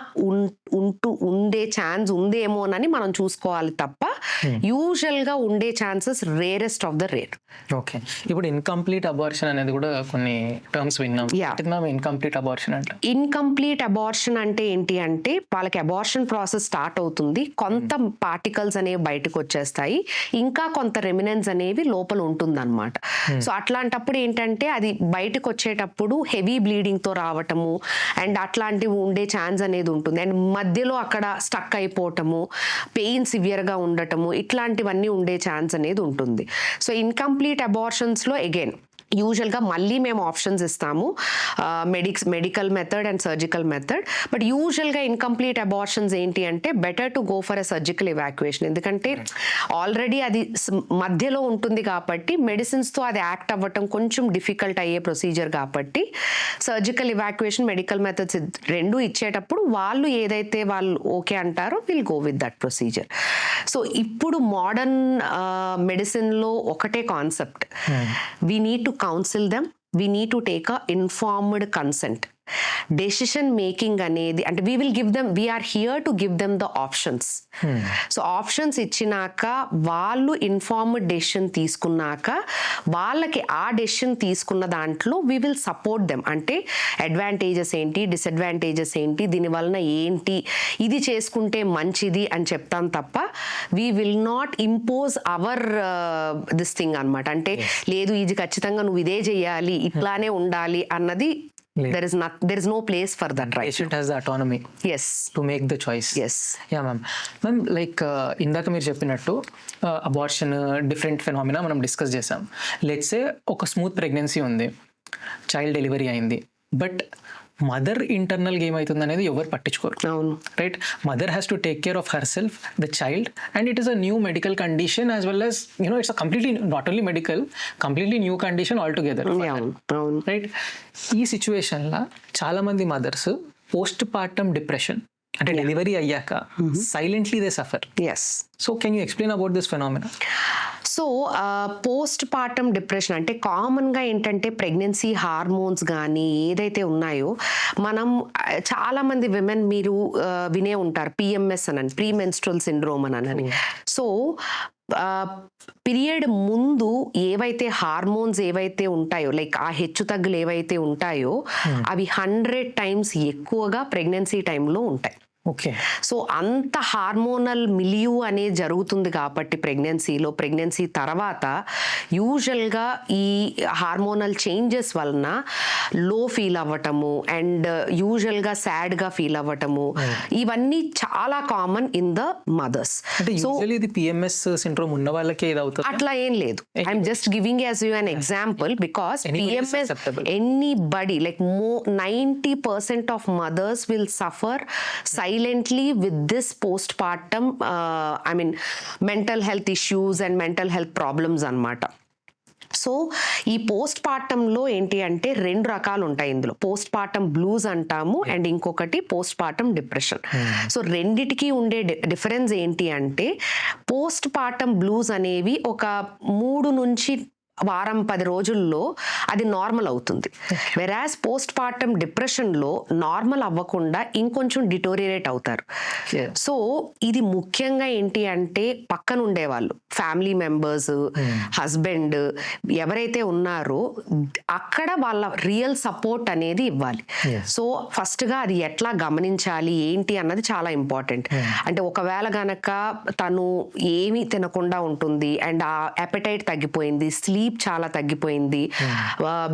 ఉండే ఛాన్స్ ఉందేమోనని మనం చూసుకోవాలి తప్ప యూజువల్గా ఉండే chances rarest of the rare. Okay. ఇప్పుడు ఇన్కంప్లీట్ అబార్షన్ అనేది కూడా కొన్ని టర్మ్స్ విన్నాం. ఇన్కంప్లీట్ అబార్షన్ అంటే ఇన్కంప్లీట్ అబార్షన్ అంటే ఏంటి అంటే వాళ్ళకి అబార్షన్ ప్రాసెస్ స్టార్ట్ అవుతుంది, కొంత పార్టికల్స్ అనేవి బయటకు వచ్చేస్తాయి, ఇంకా కొంత రెమినెన్స్ అనేవి లోపల ఉంటుందన్నమాట. సో అట్లాంటప్పుడు ఏంటంటే అది బయటకు వచ్చేటప్పుడు హెవీ బ్లీడింగ్ తో రావటము అండ్ అట్లాంటివి ఉండే ఛాన్స్ అనేది ఉంటుంది. అండ్ మధ్యలో అక్కడ స్టక్ అయిపోవటము, పెయిన్ సివియర్గా ఉండటము, ఇట్లాంటివన్నీ ఉండే ఛాన్స్ అనేది ఉంటుంది. సో ఇన్కంప్లీట్ అబార్షన్స్లో అగైన్ యూజువల్గా మళ్ళీ మేము ఆప్షన్స్ ఇస్తాము, medical method and surgical method. But యూజువల్గా ఇన్కంప్లీట్ అబార్షన్స్ ఏంటి అంటే better to go for a surgical evacuation. ఎందుకంటే ఆల్రెడీ అది మధ్యలో ఉంటుంది కాబట్టి మెడిసిన్స్తో అది యాక్ట్ అవ్వటం కొంచెం డిఫికల్ట్ అయ్యే ప్రొసీజర్ కాబట్టి సర్జికల్ ఇవాక్యుయేషన్, మెడికల్ మెథడ్స్ రెండు ఇచ్చేటప్పుడు వాళ్ళు ఏదైతే వాళ్ళు ఓకే అంటారో will go with that procedure. So ఇప్పుడు మోడర్న్ మెడిసిన్లో ఒకటే concept, we need to counsel them, we need to take a informed consent. Decision making అనేది అంటే we're here to give them the options. So options ఇచ్చినాక వాళ్ళు informed decision తీసుకున్నాక వాళ్ళకి ఆ డెసిషన్ తీసుకున్న దాంట్లో వీ విల్ సపోర్ట్ దెమ్. అంటే అడ్వాంటేజెస్ ఏంటి, డిసడ్వాంటేజెస్ ఏంటి, దీనివలన ఏంటి, ఇది చేసుకుంటే మంచిది అని చెప్తాం తప్ప we will not impose our this thing అనమాట. అంటే లేదు ఇది ఖచ్చితంగా నువ్వు ఇదే చెయ్యాలి, ఇట్లానే ఉండాలి అన్నది there is no place for that, right? Patient has the autonomy Yes. to make the choice. Yes. Yeah, ma'am. Ma'am, like ఇందాక మీరు చెప్పినట్టు అబార్షన్ డిఫరెంట్ ఫెనామినా మనం డిస్కస్ చేసాం. లెట్స్ సే ఒక స్మూత్ ప్రెగ్నెన్సీ ఉంది, చైల్డ్ డెలివరీ అయింది, but mother internal ఏమవుతుంది అనేది ఎవరు పట్టించుకోరు. అవును, right. Mother has to take care of her self, the child, and it is a new medical condition as well as it's a completely not only medical, completely new condition all together. అవును, అవును. Right. ఈ సిచ్యువేషన్లో చాలా మంది mothers post partum depression అంటే delivery అయ్యాక silently they suffer. Yes. So can you explain about this phenomena? So postpartum depression అంటే కామన్గా ఏంటంటే ప్రెగ్నెన్సీ హార్మోన్స్ కానీ ఏదైతే ఉన్నాయో మనం చాలామంది విమెన్ మీరు వినే ఉంటారు PMS అని, ప్రీ మెన్స్ట్రువల్ సిండ్రోమ్ అని. సో పీరియడ్ ముందు ఏవైతే హార్మోన్స్ ఏవైతే ఉంటాయో లైక్ ఆ హెచ్చు తగ్గులు ఏవైతే ఉంటాయో అవి 100 times ఎక్కువగా ప్రెగ్నెన్సీ టైంలో ఉంటాయి. ఓకే. సో అంత హార్మోనల్ మిలియూ అనేది జరుగుతుంది కాబట్టి ప్రెగ్నెన్సీ తర్వాత యూజువల్గా ఈ హార్మోనల్ చేంజెస్ వలన లో ఫీల్ అవ్వటము అండ్ యూజువల్గా సాడ్గా ఫీల్ అవ్వటము ఇవన్నీ చాలా common in the mothers. So ఇది PMS సిండ్రోమ్ ఉన్న వాళ్ళకే ఇది అవుతుంది అట్లా ఏం లేదు. I'm just giving as you an example because PMS anybody like 90% of mothers will suffer silently with this postpartum mental health issues and mental health problems అన్నమాట. So ఈ పోస్ట్ పార్టంలో ఏంటి అంటే 2 రకాలు ఉంటాయి. ఇందులో పోస్ట్ పార్టం బ్లూస్ అంటాము and ఇంకొకటి post partum depression. So రెండిటికి ఉండే డిఫరెన్స్ ఏంటి అంటే పోస్ట్ పార్టం బ్లూస్ అనేవి ఒక 3 నుంచి వారం 10 రోజుల్లో అది నార్మల్ అవుతుంది. వెరాజ్ పోస్ట్ పార్టమ్ డిప్రెషన్లో నార్మల్ అవ్వకుండా ఇంకొంచెం డిటోరియేట్ అవుతారు. సో ఇది ముఖ్యంగా ఏంటి అంటే పక్కన ఉండేవాళ్ళు ఫ్యామిలీ మెంబర్స్, హస్బెండ్ ఎవరైతే ఉన్నారో అక్కడ వాళ్ళ రియల్ సపోర్ట్ అనేది ఇవ్వాలి. సో ఫస్ట్గా అది ఎట్లా గమనించాలి ఏంటి అన్నది చాలా ఇంపార్టెంట్. అంటే ఒకవేళ గనక తను ఏమీ తినకుండా ఉంటుంది అండ్ ఆ అపెటైట్ తగ్గిపోయింది, స్లీప్ చాలా తగ్గిపోయింది,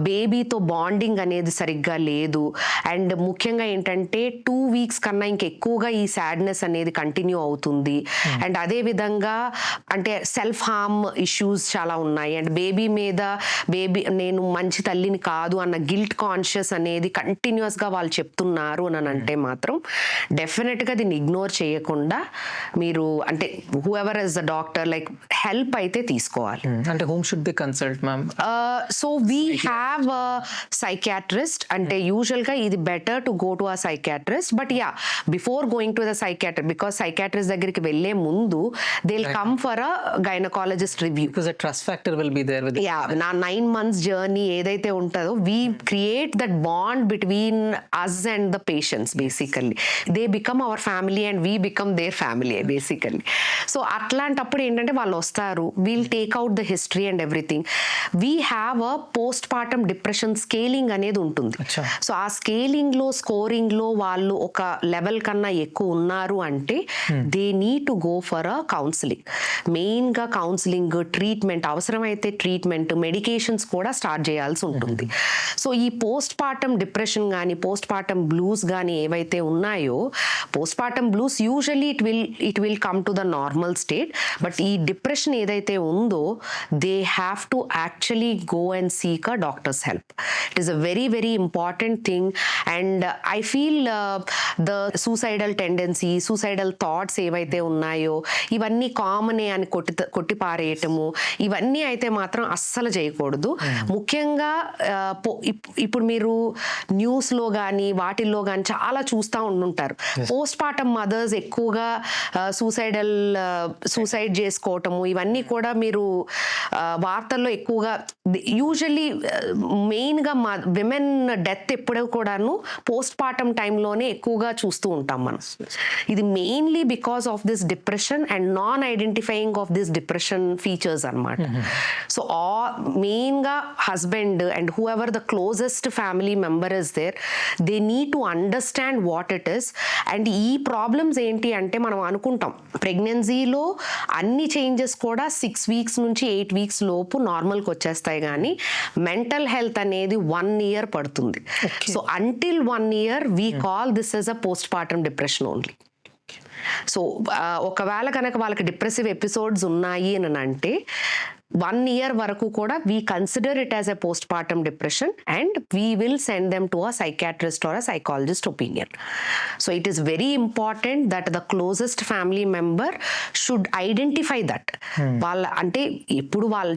బేబీతో బాండింగ్ అనేది సరిగ్గా లేదు అండ్ ముఖ్యంగా ఏంటంటే 2 weeks కన్నా ఇంకెక్కువగా ఈ సాడ్నెస్ అనేది కంటిన్యూ అవుతుంది అండ్ అదే విధంగా అంటే సెల్ఫ్ హార్మ్ ఇష్యూస్ చాలా ఉన్నాయి అండ్ బేబీ నేను మంచి తల్లిని కాదు అన్న గిల్ట్ కాన్షియస్ అనేది కంటిన్యూస్గా వాళ్ళు చెప్తున్నారు అని అంటే మాత్రం డెఫినెట్గా దీన్ని ఇగ్నోర్ చేయకుండా మీరు అంటే who ever is the doctor like help అయితే తీసుకోవాలి. అంటే whom should they consult ma'am? So we have a psychiatrist అంటే యూజువల్గా ఇది better to go to a psychiatrist. But yeah before going to the psychiatrist because psychiatrist దగ్గరికి వెళ్ళే ముందు they will come for a gynaecologist review. Because a trust factor will be there with yeah నా 9 months journey ఏదైతే ఉంటుందో we create that bond between us and the patients. Basically they become our family and we become their family basically. So అట్లాంటప్పుడు ఏంటంటే వాళ్ళు వస్తారు, we'll take out the history and everything. We have a postpartum depression scaling అనేది ఉంటుంది. So ఆ స్కేలింగ్లో స్కోరింగ్లో వాళ్ళు ఒక level కన్నా ఎక్కువ ఉన్నారు అంటే they need to go for a counselling. మెయిన్గా కౌన్సిలింగ్, ట్రీట్మెంట్, అవసరమైతే ట్రీట్మెంట్, మెడికేషన్స్ కూడా స్టార్ట్ చేయాల్సి ఉంటుంది. సో ఈ పోస్ట్ పార్టమ్ డిప్రెషన్ కానీ పోస్ట్ పార్టమ్ బ్లూస్ కానీ ఏవైతే ఉన్నాయో post partum blues usually it will come to the normal state. But ఈ డిప్రెషన్ ఏదైతే ఉందో they have to actually go and seek a doctor's help. It is a very, very important thing and I feel the suicidal tendency, suicidal thoughts ఏవైతే ఉన్నాయో ఇవన్నీ కామనే అని కొట్టి పారేయటము ఇవన్నీ అయితే మాత్రం అస్సలు చేయకూడదు. ముఖ్యంగా ఇప్పుడు మీరు న్యూస్లో కానీ వాటిల్లో కానీ చాలా చూస్తూ ఉంటుంటారు పోస్ట్ పార్టమ్ మదర్స్ ఎక్కువగా సూసైడ్ చేసుకోవటము ఇవన్నీ కూడా మీరు వార్తల్లో ఎక్కువగా యూజువల్లీ మెయిన్గా మా విమెన్ డెత్ ఎప్పుడు కూడాను పోస్ట్ పార్టమ్ టైంలోనే ఎక్కువగా చూస్తూ ఉంటాం మనం. ఇది mainly because of this depression and non identifying of this depression features అనమాట. సో మెయిన్గా husband and whoever the closest family member is there, they need to understand what it is. And ఈ problems ఏంటి అంటే మనం అనుకుంటాం ప్రెగ్నెన్సీలో అన్ని changes కూడా 6 weeks నుంచి 8 weeks లోపు నార్మల్కి వచ్చేస్తాయి, కానీ మెంటల్ హెల్త్ అనేది 1 year పడుతుంది. So until 1 year we call this is a postpartum depression only. So ఒకవేళ కనుక వాళ్ళకి డిప్రెసివ్ ఎపిసోడ్స్ ఉన్నాయి అని అంటే 1 year వరకు కూడా we consider it as a postpartum depression and we will send them to a psychiatrist or a psychologist opinion. So it is very important that the closest family member should identify that. వాళ్ళ అంటే ఎప్పుడు వాళ్ళు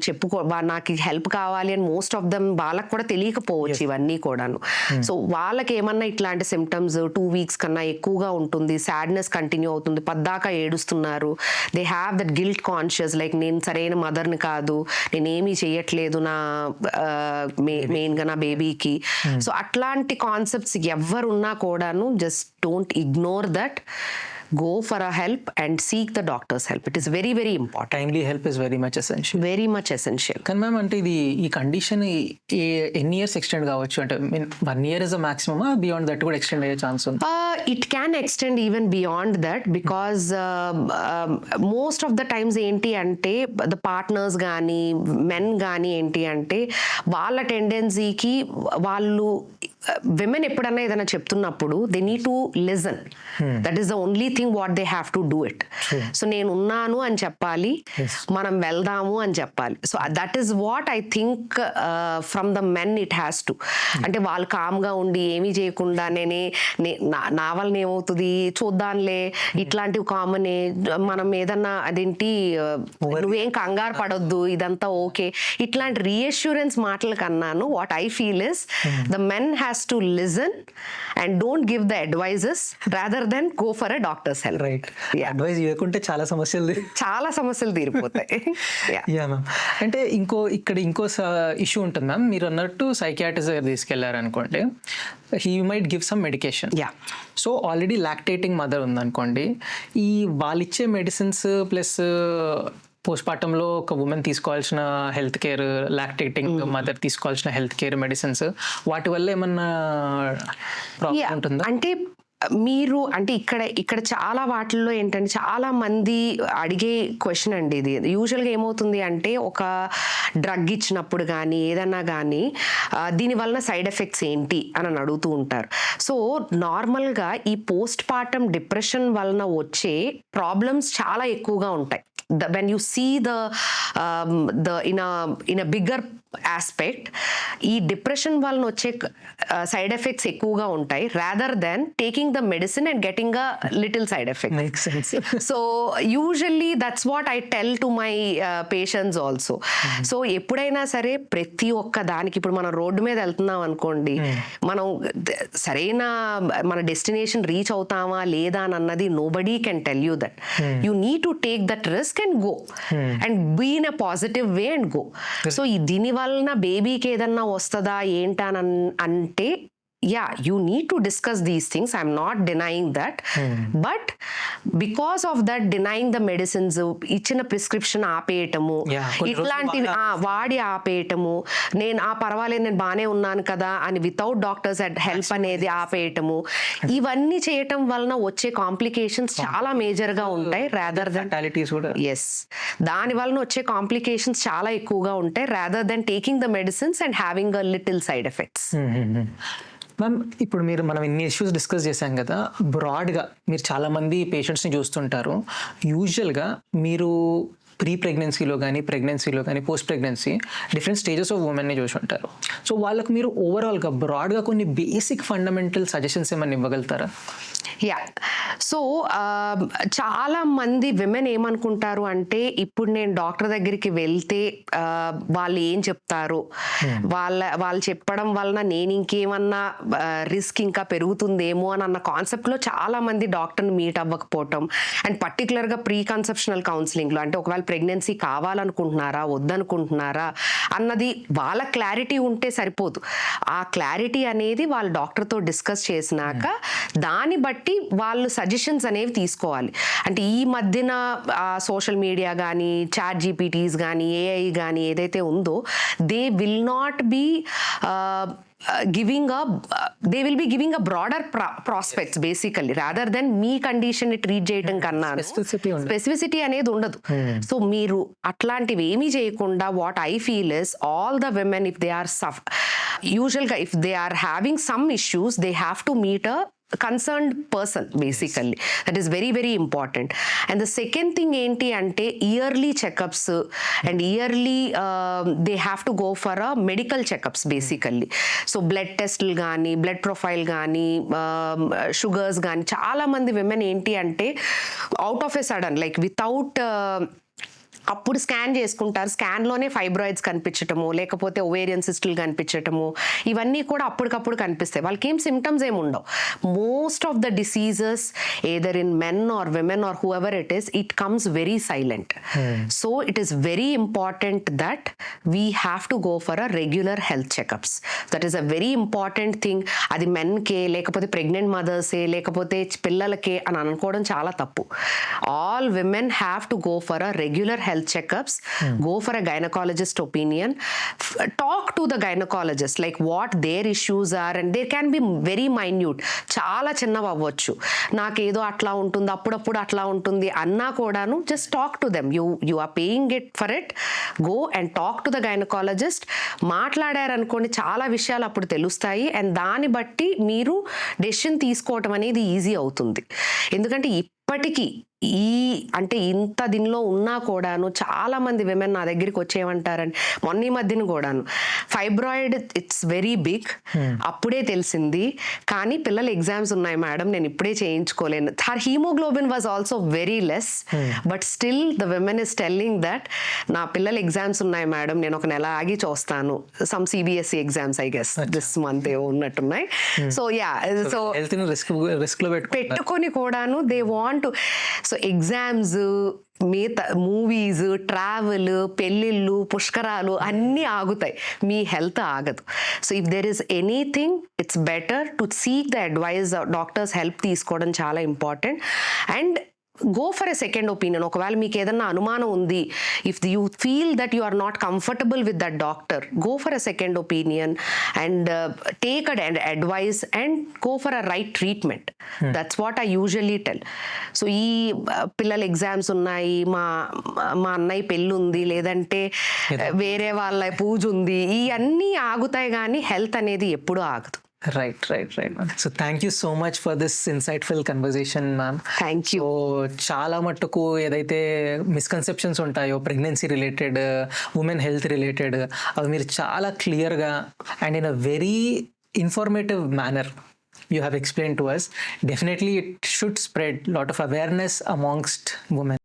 నాకు help కావాలి అని most of them వాళ్ళకి కూడా తెలియకపోవచ్చు ఇవన్నీ కూడాను. సో వాళ్ళకి ఏమన్నా ఇట్లాంటి సిమ్టమ్స్ 2 weeks కన్నా ఎక్కువగా ఉంటుంది, సాడ్నెస్ కంటిన్యూ అవుతుంది, పద్దాకా ఏడుస్తున్నారు, they have that guilt conscious, like నేను సరైన మదర్ని కాదు, నేనేమీ చెయ్యట్లేదు నా మెయిన్గా నా బేబీకి. సో అట్లాంటి కాన్సెప్ట్స్ ఎవరున్నా కూడాను just don't ignore that. Go for a help and seek the doctor's help. It is very, very important. Timely help is very much essential. Very much essential. కానీ మ్యామ్ అంటే ఈ కండిషన్ ఎన్ని years extend కావచ్చు అంటే 1 year is a maximum, beyond that కూడా extend అయ్యే chance ఉంది? It can extend even beyond that because most of the times ఏంటి అంటే the partners కానీ men కానీ ఏంటి అంటే వాళ్ళ టెండెన్సీకి వాళ్ళు విమెన్ ఎప్పుడన్నా ఏదైనా చెప్తున్నప్పుడు they need to listen. That is the only thing what they have to do it. So నేను ఉన్నాను అని చెప్పాలి, మనం వెళ్దాము అని చెప్పాలి. So that is what I think from the men it has to. అంటే వాళ్ళు కామ్గా ఉండి ఏమీ చేయకుండా నా వల్ల ఏమవుతుంది చూద్దాంలే, ఇట్లాంటివి కామనే, మనం ఏదన్నా అదేంటి నువ్వేం కంగారు పడొద్దు, ఇదంతా ఓకే, ఇట్లాంటి రీఅష్యూరెన్స్ మాటలు కన్నాను what I feel is the men has to listen and don't give the advices rather than go for a doctor's help. Right. Advice ఇవ్వకుంటే చాలా సమస్యలు తీరిపోతాయి. Yeah ma'am. అంటే ఇంకో ఇష్యూ ఉంటుంది మ్యామ్, మీరు అన్నట్టు సైకియాట్రిస్ట్ దగ్గర తీసుకెళ్లారు అనుకోండి, he might give some medication. So already lactating mother ఉందనుకోండి, ఈ వాళ్ళిచ్చే మెడిసిన్స్ ప్లస్ పోస్ట్ పార్టంలో ఒక ఉమెన్ తీసుకోవాల్సిన హెల్త్ కేర్, లాక్టేటింగ్ మదర్ తీసుకోవాల్సిన హెల్త్ కేర్ మెడిసిన్స్, వాటి వల్ల ఏమన్నా ప్రాబ్లం ఉంటుందా? అంటే మీరు అంటే ఇక్కడ చాలా వాటిల్లో ఏంటంటే చాలా మంది అడిగే క్వశ్చన్ అండి ఇది. యూజువల్గా ఏమవుతుంది అంటే ఒక డ్రగ్ ఇచ్చినప్పుడు కానీ ఏదన్నా కానీ దీనివల్ల సైడ్ ఎఫెక్ట్స్ ఏంటి అని అడుగుతూ ఉంటారు. సో నార్మల్గా ఈ పోస్ట్ పార్టమ్ డిప్రెషన్ వలన వచ్చే ప్రాబ్లమ్స్ చాలా ఎక్కువగా ఉంటాయి. When you see the in a bigger aspect, ఈ డిప్రెషన్ వలన వచ్చే సైడ్ ఎఫెక్ట్స్ ఎక్కువగా ఉంటాయి rather than taking the medicine and getting a little side effect. Makes sense. So usually that's what I tell to my patients also. So ఎప్పుడైనా సరే ప్రతి ఒక్క దానికి, ఇప్పుడు మనం రోడ్డు మీద వెళ్తున్నాం అనుకోండి, మనం సరైన మన డెస్టినేషన్ రీచ్ అవుతామా లేదా అన్నది nobody can tell you that. You need to take that risk and go and be in a positive way and go. So దీని వలన బేబీకి ఏదన్నా వస్తుందా ఏంటని అంటే yeah, you need to discuss these things. I'm not denying that. But because of that, denying the medicines, ఇచ్చిన prescription ఆపేయటము, ఇట్లాంటివి వాడి ఆపేయటము, నేను పర్వాలేదు నేను బాగానే ఉన్నాను కదా అని వితౌట్ డాక్టర్స్ హెల్ప్ అనేది ఆపేయటము, ఇవన్నీ చేయటం వలన వచ్చే కాంప్లికేషన్స్ చాలా మేజర్గా ఉంటాయి. రాదర్ దెన్ ఎస్, దాని వలన వచ్చే కాంప్లికేషన్స్ చాలా ఎక్కువగా ఉంటాయి rather than taking the medicines and having a little side effects. Ma'am, ఇప్పుడు మనం ఇన్ని ఇష్యూస్ డిస్కస్ చేశాం కదా, బ్రాడ్గా మీరు చాలామంది పేషెంట్స్ని చూస్తుంటారు. యూజువల్గా మీరు ప్రీ ప్రెగ్నెన్సీలో కానీ ప్రెగ్నెన్సీలో కానీ post pregnancy different stages of ఉమెన్ని చూసి ఉంటారు. సో వాళ్ళకు మీరు ఓవరాల్గా బ్రాడ్గా కొన్ని బేసిక్ ఫండమెంటల్ సజెషన్స్ ఏమైనా ఇవ్వగలుగుతారా? యా సో చాలా మంది విమెన్ ఏమనుకుంటారు అంటే ఇప్పుడు నేను డాక్టర్ దగ్గరికి వెళ్తే వాళ్ళు ఏం చెప్తారు, వాళ్ళు చెప్పడం వలన నేను ఇంకేమన్నా రిస్క్ ఇంకా పెరుగుతుందేమో అని అన్న కాన్సెప్ట్లో చాలా మంది డాక్టర్ని మీట్ అవ్వకపోవటం, అండ్ పర్టికులర్గా ప్రీ కన్సెప్షనల్ కౌన్సిలింగ్లో అంటే ఒకవేళ ప్రెగ్నెన్సీ కావాలనుకుంటున్నారా వద్దనుకుంటున్నారా అన్నది వాళ్ళ క్లారిటీ ఉంటే సరిపోదు. ఆ క్లారిటీ అనేది వాళ్ళు డాక్టర్తో డిస్కస్ చేసినాక దాన్ని బట్టి వాళ్ళు సజెషన్స్ అనేవి తీసుకోవాలి. అంటే ఈ మధ్యన సోషల్ మీడియా కానీ చాట్ జీపీటీస్ కానీ ఏఐ కానీ ఏదైతే ఉందో they will not be they will be giving a broader prospects basically rather than me condition ని ట్రీట్ చేయడం కన్నా స్పెసిఫిసిటీ అనేది ఉండదు. సో మీరు అట్లాంటివి ఏమీ చేయకుండా what I feel is all the women if they are యూజువల్గా if they are having some issues they have to meet a concerned person basically. That is very very important. And the second thing enti ante yearly checkups and yearly they have to go for a medical checkups basically. So blood test gaani blood profile gaani sugars gaani chaala mandi women enti ante out of a sudden like without అప్పుడు scan చేసుకుంటారు, స్కాన్లోనే fibroids కనిపించటము లేకపోతే ovarian సిస్టులు కనిపించటము ఇవన్నీ కూడా అప్పటికప్పుడు కనిపిస్తాయి. వాళ్ళకి ఏం symptoms ఏమి ఉండవు. Most of the diseases either in men or women or whoever it is it comes very silent. So it is very important that we have to go for a regular health checkups. That is a very important thing. అది మెన్కే లేకపోతే pregnant మదర్సే లేకపోతే పిల్లలకే అని అనుకోవడం చాలా తప్పు. All women have to go for a regular health checkups, go for a gynecologist opinion, talk to the gynecologist like what their issues are, and they can be very minute, చాలా చిన్నవి అవ్వచ్చు. నాకేదో అట్లా ఉంటుంది అప్పుడప్పుడు అట్లా ఉంటుంది అన్నా కూడాను just talk to them. You are paying it for it, go and talk to the gynecologist. మాట్లాడారనుకోండి చాలా విషయాలు అప్పుడు తెలుస్తాయి అండ్ దాన్ని బట్టి మీరు డెసిషన్ తీసుకోవటం అనేది ఈజీ అవుతుంది. ఎందుకంటే ఇప్పటికీ ఈ అంటే ఇంత దీనిలో ఉన్నా కూడాను చాలా మంది విమెన్ నా దగ్గరికి వచ్చేయమంటారని మొన్న ఈ మధ్యన కూడాను ఫైబ్రాయిడ్ ఇట్స్ వెరీ బిగ్ అప్పుడే తెలిసింది కానీ పిల్లల ఎగ్జామ్స్ ఉన్నాయి మేడం నేను ఇప్పుడే చేయించుకోలేను. Her haemoglobin was also very less but still the women is telling that నా పిల్లల ఎగ్జామ్స్ ఉన్నాయి మేడం నేను ఒక నెల ఆగి చూస్తాను. Some CBSE exams I guess this month ఏవో ఉన్నట్టున్నాయి. సో యా సో పెట్టుకొని కూడాను దే వాంట్. సో ఎగ్జామ్స్ మిగతా మూవీస్ ట్రావెల్ పెళ్ళిళ్ళు పుష్కరాలు అన్నీ ఆగుతాయి, మీ హెల్త్ ఆగదు. So if there is anything it's better to seek the advice. Doctors help తీసుకోవడం చాలా important and go for a second opinion. ఒకవేళ మీకు ఏదన్నా అనుమానం ఉంది, if you feel that you are not comfortable with that doctor, go for a second opinion and take ad advice and go for a right treatment. That's what I usually tell. So ఈ పిల్లల exams ఉన్నాయి, మా అన్నయ్య పెళ్ళి ఉంది, లేదంటే వేరే వాళ్ళ పూజ ఉంది, ఇవన్నీ ఆగుతాయి కానీ హెల్త్ అనేది ఎప్పుడూ ఆగదు. Right. So thank you so much for this insightful conversation, ma'am. Thank you. So చాలా మట్టుకు ఏదైతే మిస్కన్సెప్షన్స్ ఉంటాయో pregnancy related women health related అవి మీరు చాలా క్లియర్గా and in a very informative manner you have explained to us. Definitely it should spread lot of awareness amongst women.